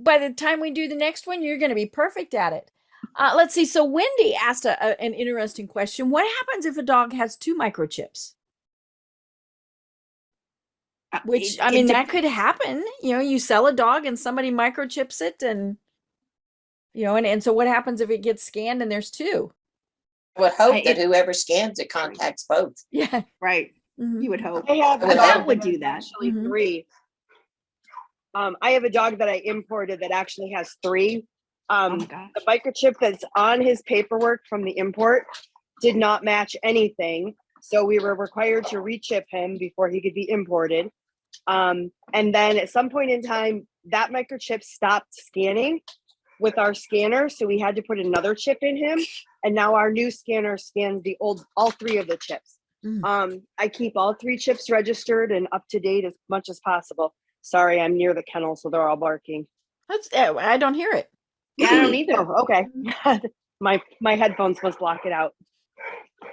S1: By the time we do the next one, you're going to be perfect at it. Let's see. So Wendy asked an interesting question. What happens if a dog has 2 microchips? Which, that could happen. You sell a dog and somebody microchips it and so what happens if it gets scanned and there's 2?
S4: I would hope that whoever scans it contacts both.
S1: Yeah.
S2: Right. You would hope.
S6: I have a
S2: that
S6: dog
S2: would
S6: that
S2: do that.
S6: Actually 3. I have a dog that I imported that actually has 3. The microchip that's on his paperwork from the import did not match anything. So we were required to rechip him before he could be imported. And then at some point in time, that microchip stopped scanning with our scanner. So we had to put another chip in him. And now our new scanner scans all 3 of the chips. I keep all 3 chips registered and up to date as much as possible. Sorry, I'm near the kennel, so they're all barking.
S1: I don't hear it.
S2: Yeah, I don't either.
S6: Oh, okay. My headphones must block it out.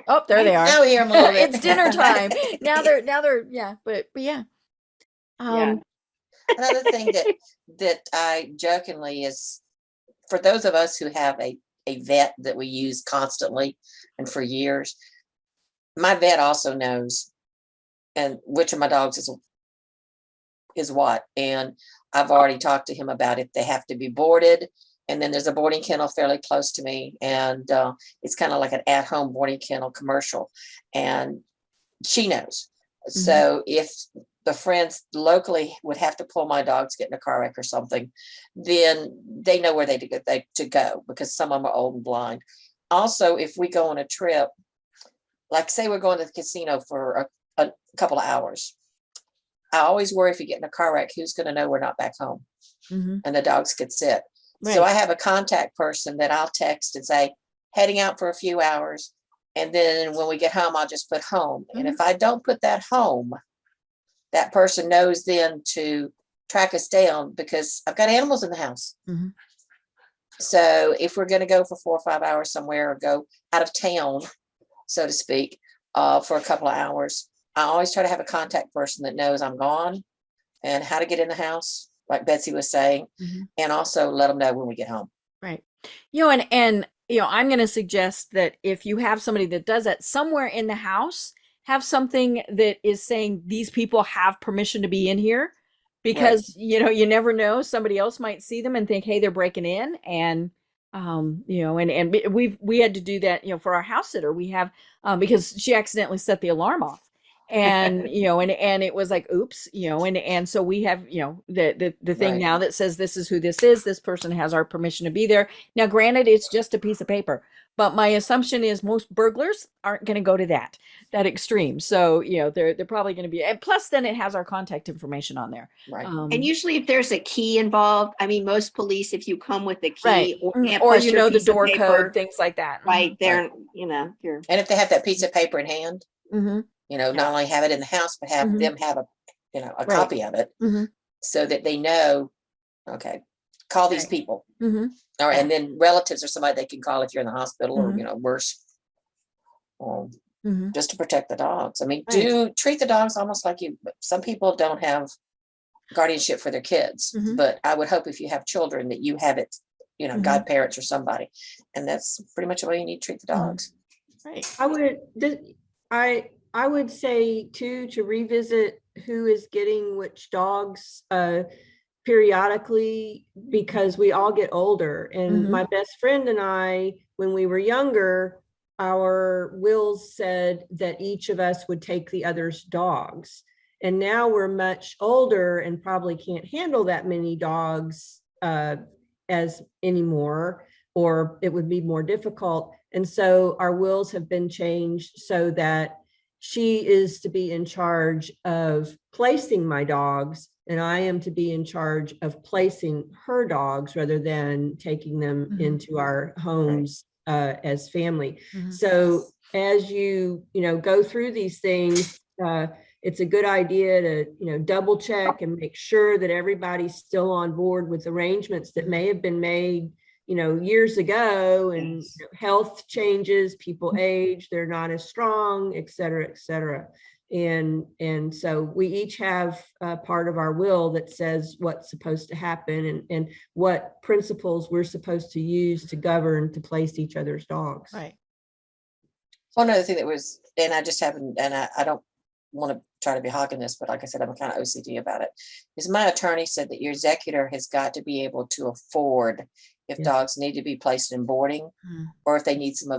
S1: Oh, there they are.
S4: Now we hear 'em a little bit.
S1: It's dinner time. Now they're yeah, but yeah.
S2: Yeah.
S4: Another thing that I jokingly is, for those of us who have a vet that we use constantly and for years, my vet also knows and which of my dogs is what. And I've already talked to him about if they have to be boarded. And then there's a boarding kennel fairly close to me. And it's kind of like an at-home boarding kennel commercial. And she knows. So if the friends locally would have to pull my dog to get in a car wreck or something, then they know where to go because some of them are old and blind. Also, if we go on a trip, like say we're going to the casino for a couple of hours, I always worry if you get in a car wreck, who's going to know we're not back home? And the dogs could sit.
S1: Right.
S4: So I have a contact person that I'll text and say, heading out for a few hours. And then when we get home, I'll just put home. And if I don't put that home, that person knows then to track us down because I've got animals in the house. So if we're going to go for 4 or 5 hours somewhere or go out of town, so to speak, for a couple of hours, I always try to have a contact person that knows I'm gone and how to get in the house, like Betsy was saying, and also let them know when we get home.
S1: Right. You know, and you know, I'm going to suggest that if you have somebody that does that somewhere in the house, have something that is saying these people have permission to be in here, because you know, you never know, somebody else might see them and think, hey, they're breaking in. And you know, and we had to do that, you know, for our house sitter. We have because she accidentally set the alarm off. And you know, and it was like, oops, you know, and so we have, you know, the thing now that says this is who this is. This person has our permission to be there. Now, granted, it's just a piece of paper, but my assumption is most burglars aren't going to go to that extreme. So you know, they're probably going to be, and plus then it has our contact information on there.
S4: Right.
S2: And usually if there's a key involved, I mean, most police, if you come with a key
S1: Right. Or you know, the door code, things like that.
S2: right there, you know, you're.
S4: And if they have that piece of paper in hand, you know, not only have it in the house, but have them have a, you know, a copy of it so that they know, okay, call these people. Or, and then relatives or somebody they can call if you're in the hospital or, you know, worse, just to protect the dogs. I mean, do treat the dogs almost like you, some people don't have guardianship for their kids, but I would hope if you have children that you have it, you know, godparents or somebody. And that's pretty much the way you need to treat the dogs.
S1: Right.
S8: I would say too, to revisit who is getting which dogs periodically, because we all get older. And my best friend and I, when we were younger, our wills said that each of us would take the other's dogs. And now we're much older and probably can't handle that many dogs as anymore, or it would be more difficult. And so our wills have been changed so that she is to be in charge of placing my dogs, and I am to be in charge of placing her dogs rather than taking them into our homes as family. So as you know, go through these things, it's a good idea to, you know, double check and make sure that everybody's still on board with arrangements that may have been made, you know, years ago, and you know, health changes, people age, they're not as strong, et cetera, et cetera. And so we each have a part of our will that says what's supposed to happen and what principles we're supposed to use to govern, to place each other's dogs.
S1: Right.
S4: One other thing that was, and I just haven't, and I don't want to try to be hogging this, but like I said, I'm kind of OCD about it, is my attorney said that your executor has got to be able to afford if dogs need to be placed in boarding or if they need some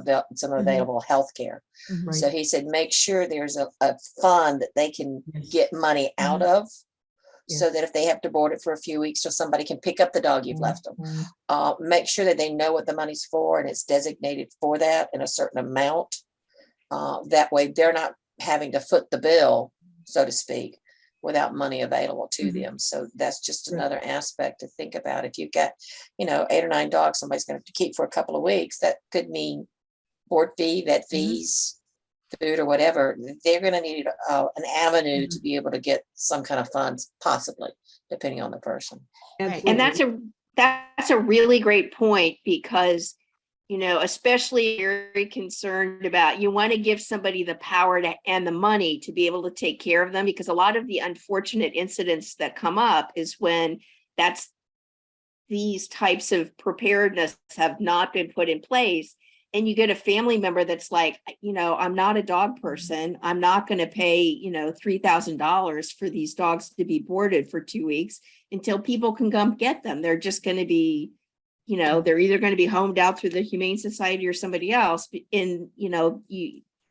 S4: available health care. So he said, make sure there's a fund that they can get money out of so that if they have to board it for a few weeks, so somebody can pick up the dog you've left them. Make sure that they know what the money's for and it's designated for that in a certain amount. That way they're not having to foot the bill, so to speak, without money available to them. So that's just another aspect to think about. If you've got, you know, 8 or 9 dogs somebody's going to have to keep for a couple of weeks, that could mean board fee, vet fees, food or whatever. They're going to need an avenue to be able to get some kind of funds, possibly, depending on the person.
S2: And that's a really great point, because especially very concerned about, you want to give somebody the power to and the money to be able to take care of them, because a lot of the unfortunate incidents that come up is when these types of preparedness have not been put in place. And you get a family member that's like, I'm not a dog person. I'm not going to pay, $3,000 for these dogs to be boarded for 2 weeks until people can come get them. They're just going to be, they're either going to be homed out through the Humane Society or somebody else. And,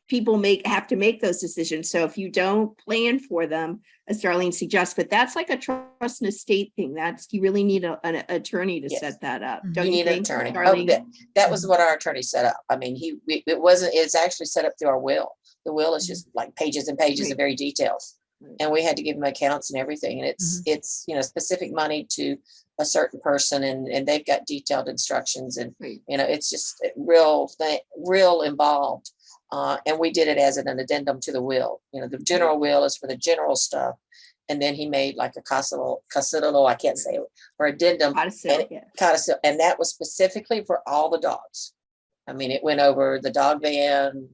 S2: people have to make those decisions. So if you don't plan for them, as Darlene suggests, but that's like a trust and estate thing. You really need an attorney to
S4: Yes.
S2: set that up.
S1: Mhm.
S2: Don't
S4: You
S2: you
S4: need an
S2: think,
S4: attorney.
S2: Darlene?
S4: That was what our attorney set up. I mean, it's actually set up through our will. The will is just like pages and pages
S2: Right.
S4: of very details.
S2: Right.
S4: And we had to give them accounts and everything. And it's specific money to a certain person, and they've got detailed instructions, and
S2: Right.
S4: it's just real involved. And we did it as an addendum to the will. The general will is for the general stuff. And then he made like a codicil, I can't say it, or addendum.
S2: Codicil, yeah.
S4: Codicil, and that was specifically for all the dogs. I mean, it went over the dog van,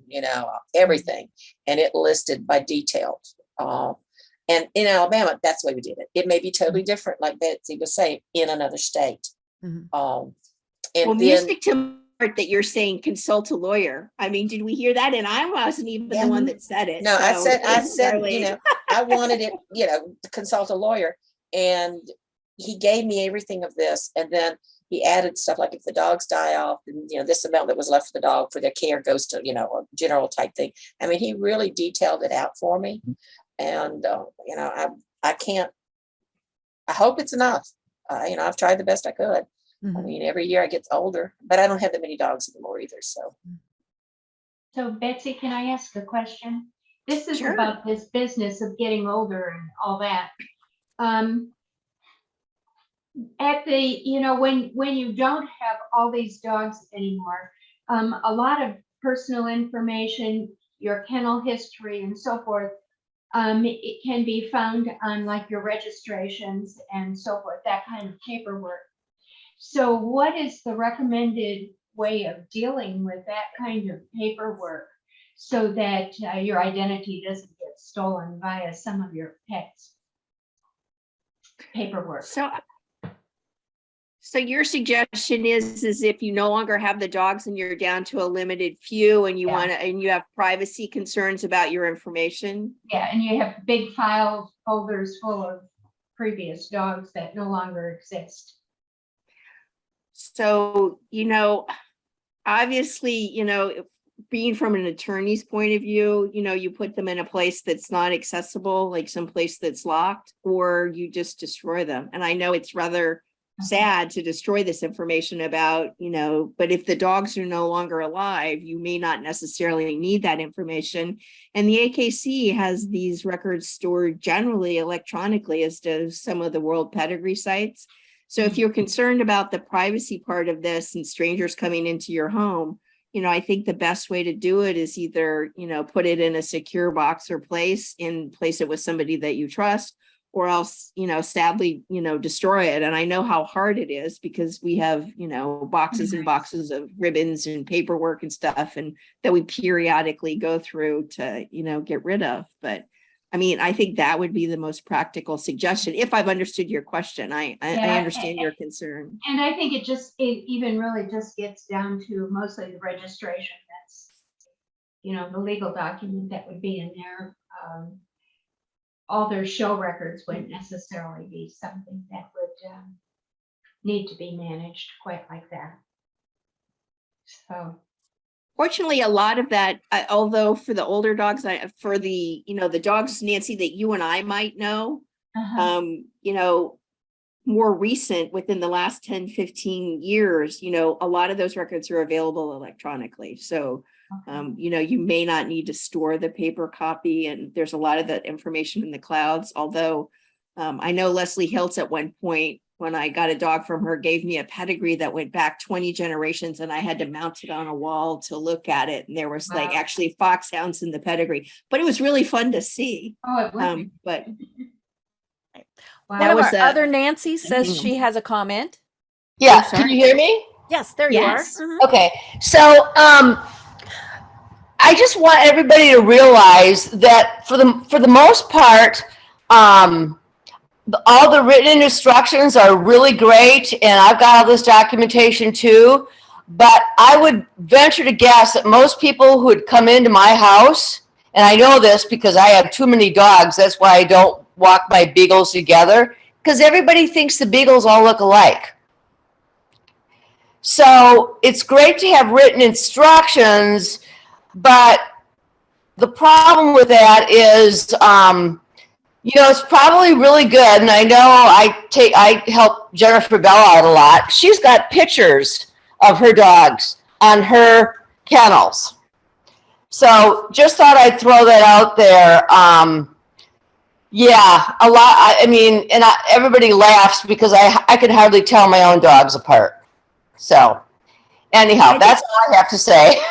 S4: everything, and it listed by detail. And in Alabama, that's the way we did it. It may be totally different, like Betsy was saying, in another state.
S1: Mhm.
S4: And
S2: Well,
S4: then,
S2: music to part that you're saying consult a lawyer. I mean, did we hear that? And I wasn't even
S4: Yeah.
S2: the one that said it.
S4: no, I
S2: so
S4: said,
S2: Darlene.
S4: I wanted it, to consult a lawyer, and he gave me everything of this, and then he added stuff like if the dogs die off, and this amount that was left for the dog for their care goes to a general type thing. I mean, he really detailed it out for me, and I can't. I hope it's enough. I've tried the best I could. I
S1: Mhm.
S4: mean, every year I get older, but I don't have that many dogs anymore either. So
S3: So Betsy, can I ask a question? This is
S2: Sure.
S3: about this business of getting older and all that. At when you don't have all these dogs anymore, a lot of personal information, your kennel history and so forth, it can be found on like your registrations and so forth, that kind of paperwork. So what is the recommended way of dealing with that kind of paperwork so that your identity doesn't get stolen via some of your pets' paperwork?
S2: So your suggestion is if you no longer have the dogs and you're down to a limited few, and you have privacy concerns about your information.
S3: Yeah, and you have big file folders full of previous dogs that no longer exist.
S2: So, obviously, being from an attorney's point of view, you put them in a place that's not accessible, like someplace that's locked, or you just destroy them. And I know it's rather sad to destroy this information about, but if the dogs are no longer alive, you may not necessarily need that information. And the AKC has these records stored generally electronically, as does some of the world pedigree sites. So if you're concerned about the privacy part of this and strangers coming into your home, I think the best way to do it is either, put it in a secure box or place it with somebody that you trust, or else, sadly, destroy it. And I know how hard it is because we have, boxes and boxes of ribbons and paperwork and stuff, and that we periodically go through to, get rid of. But I mean, I think that would be the most practical suggestion. If I've understood your question, I understand your concern.
S3: And I think it even really just gets down to mostly the registration. That's, the legal document that would be in there. All their show records wouldn't necessarily be something that would need to be managed quite like that. So.
S2: Fortunately, a lot of that, although for the older dogs, for the, the dogs, Nancy, that you and I might know, more recent within the last 10, 15 years, a lot of those records are available electronically. So, you may not need to store the paper copy, and there's a lot of that information in the clouds. Although I know Leslie Hiltz at one point, when I got a dog from her, gave me a pedigree that went back 20 generations, and I had to mount it on a wall to look at it. And there was like actually foxhounds in the pedigree, but it was really fun to see.
S3: Oh, it would.
S2: But
S1: One of our other Nancy says she has a comment.
S9: Yeah, can you hear me?
S1: Yes, there
S2: Yes.
S1: you are.
S9: Okay, so I just want everybody to realize that for the most part, all the written instructions are really great, and I've got all this documentation too. But I would venture to guess that most people who would come into my house, and I know this because I have too many dogs, that's why I don't walk my beagles together, because everybody thinks the beagles all look alike. So it's great to have written instructions, but the problem with that is, it's probably really good. And I know I help Jennifer Bell out a lot. She's got pictures of her dogs on her kennels. So just thought I'd throw that out there. Yeah, a lot. Everybody laughs because I can hardly tell my own dogs apart. So anyhow, that's all I have to say.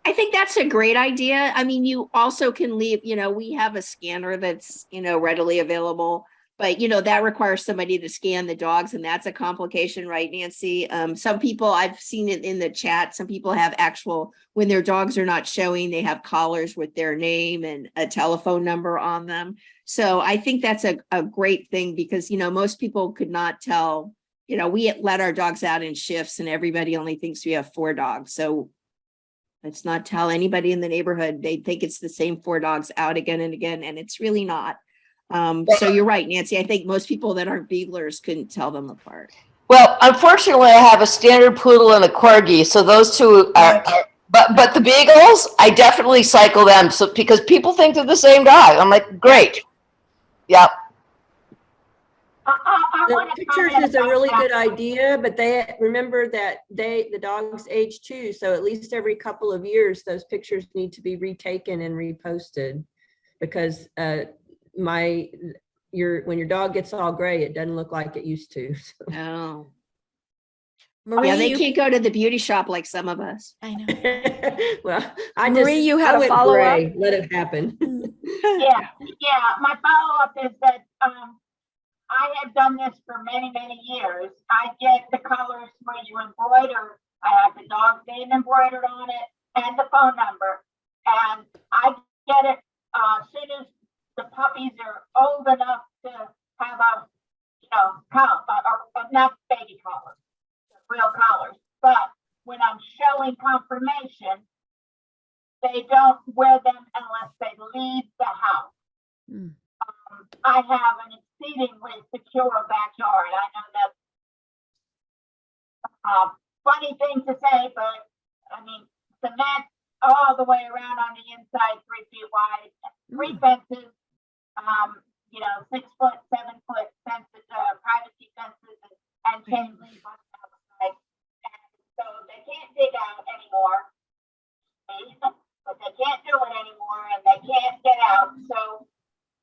S2: I think that's a great idea. I mean, you also can leave, we have a scanner that's, readily available, but that requires somebody to scan the dogs, and that's a complication, right, Nancy? Some people, I've seen it in the chat, some people have when their dogs are not showing, they have collars with their name and a telephone number on them. So I think that's a great thing because, most people could not tell, we let our dogs out in shifts and everybody only thinks we have 4 dogs. So let's not tell anybody in the neighborhood. They think it's the same 4 dogs out again and again, and it's really not. So you're right, Nancy. I think most people that aren't beaglers couldn't tell them apart.
S9: Well, unfortunately, I have a standard poodle and a corgi, so those two are but the beagles, I definitely cycle them, so because people think they're the same dog. I'm like, great. Yep.
S8: The pictures is a really good idea, but they remember that the dogs age too. So at least every couple of years, those pictures need to be retaken and reposted because when your dog gets all gray, it doesn't look like it used to. So.
S2: Oh.
S1: Marie,
S2: Yeah, they can't go to the beauty shop like some of us.
S1: I know.
S8: Well,
S1: Marie, you had a follow-up?
S8: Let it happen.
S7: Yeah, my follow-up is that I have done this for many, many years. I get the colors where you embroider. I have the dog's name embroidered on it and the phone number. And I get it as soon as the puppies are old enough to have a, collar, or not baby collars, real collars. But when I'm showing confirmation, they don't wear them unless they leave the house. Mm. I have an exceedingly secure backyard. I know that's a funny thing to say, but I mean, cement all the way around on the inside, 3 feet wide, 3 fences, 6 foot, 7 foot fences, privacy fences, and chain link on the outside. And so they can't dig out anymore, but they can't do it anymore, and they can't get out. So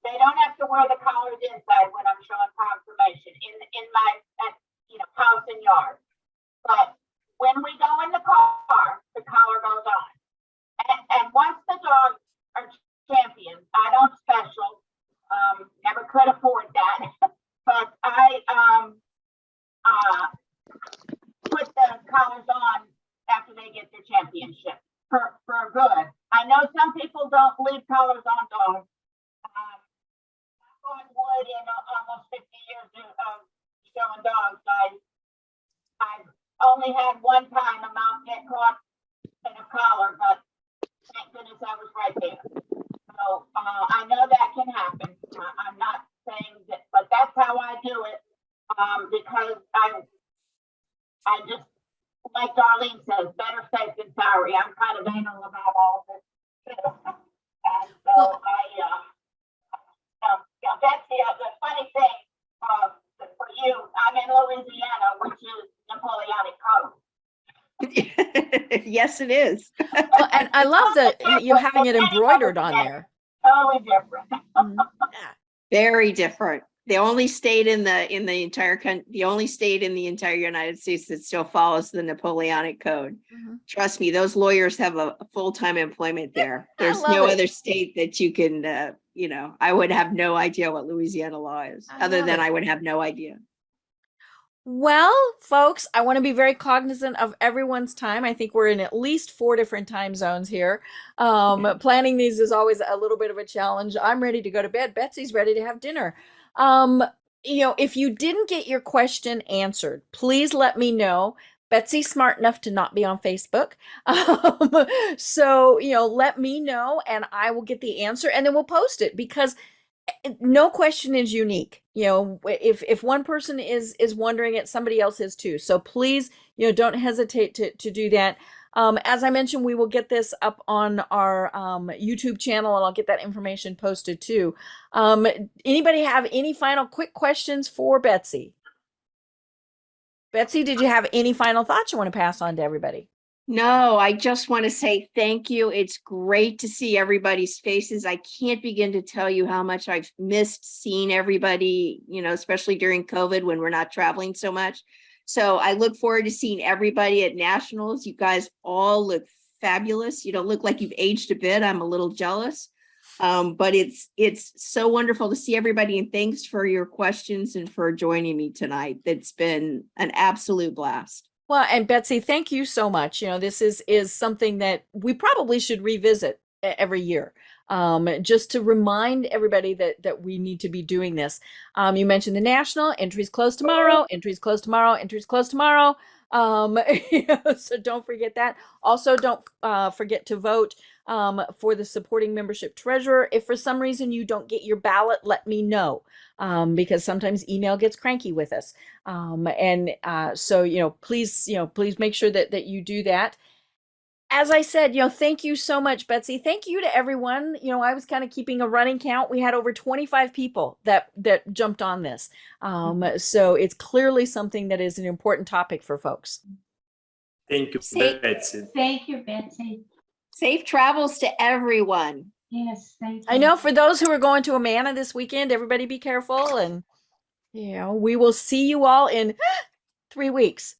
S7: they don't have to wear the collars inside when I'm showing confirmation in my house and yard. But when we go in the car, the collar goes on. And once the dogs are champions, I don't special. Never could afford that. But I put the collars on after they get their championship for good. I know some people don't leave collars on dogs. On wood in almost 50 years of showing dogs, I've only had one time a mount get caught in a collar, but thank goodness I was right there. So I know that can happen. I'm not saying that, but that's how I do it because I just, like Darlene says, better safe than sorry. I'm kind of anal about all this. And so that's the funny thing for you. I'm in Louisiana, which is Napoleonic code.
S2: Yes, it is.
S1: Well, and I love that you having it embroidered on there.
S7: Totally different.
S1: Yeah.
S2: Very different. The only state in the entire United States that still follows the Napoleonic Code. Mm-hmm. Trust me, those lawyers have a full-time employment there. There's no other state that you can, I would have no idea what Louisiana law is, other than I would have no idea.
S1: Well, folks, I want to be very cognizant of everyone's time. I think we're in at least 4 different time zones here. Planning these is always a little bit of a challenge. I'm ready to go to bed. Betsy's ready to have dinner. If you didn't get your question answered, please let me know. Betsy's smart enough to not be on Facebook. So, let me know and I will get the answer and then we'll post it because no question is unique. If one person is wondering it, somebody else is too. So please, don't hesitate to do that. As I mentioned, we will get this up on our YouTube channel and I'll get that information posted too. Anybody have any final quick questions for Betsy? Betsy, did you have any final thoughts you want to pass on to everybody?
S2: No, I just want to say thank you. It's great to see everybody's faces. I can't begin to tell you how much I've missed seeing everybody, especially during COVID when we're not traveling so much. So I look forward to seeing everybody at nationals. You guys all look fabulous. You don't look like you've aged a bit. I'm a little jealous. But it's so wonderful to see everybody, and thanks for your questions and for joining me tonight. It's been an absolute blast.
S1: Well, and Betsy, thank you so much. This is something that we probably should revisit every year, just to remind everybody that we need to be doing this. You mentioned the national entries close tomorrow, entries close tomorrow, entries close tomorrow. So don't forget that. Also, don't forget to vote for the supporting membership treasurer. If for some reason you don't get your ballot, let me know, because sometimes email gets cranky with us. So please make sure that you do that. As I said, thank you so much, Betsy. Thank you to everyone. I was kind of keeping a running count. We had over 25 people that jumped on this. So it's clearly something that is an important topic for folks.
S10: Thank you,
S2: Safe-
S10: Betsy.
S3: Thank you, Betsy.
S2: Safe travels to everyone.
S3: Yes, thank you.
S1: I know for those who are going to Amana this weekend, everybody be careful. And, we will see you all in 3 weeks.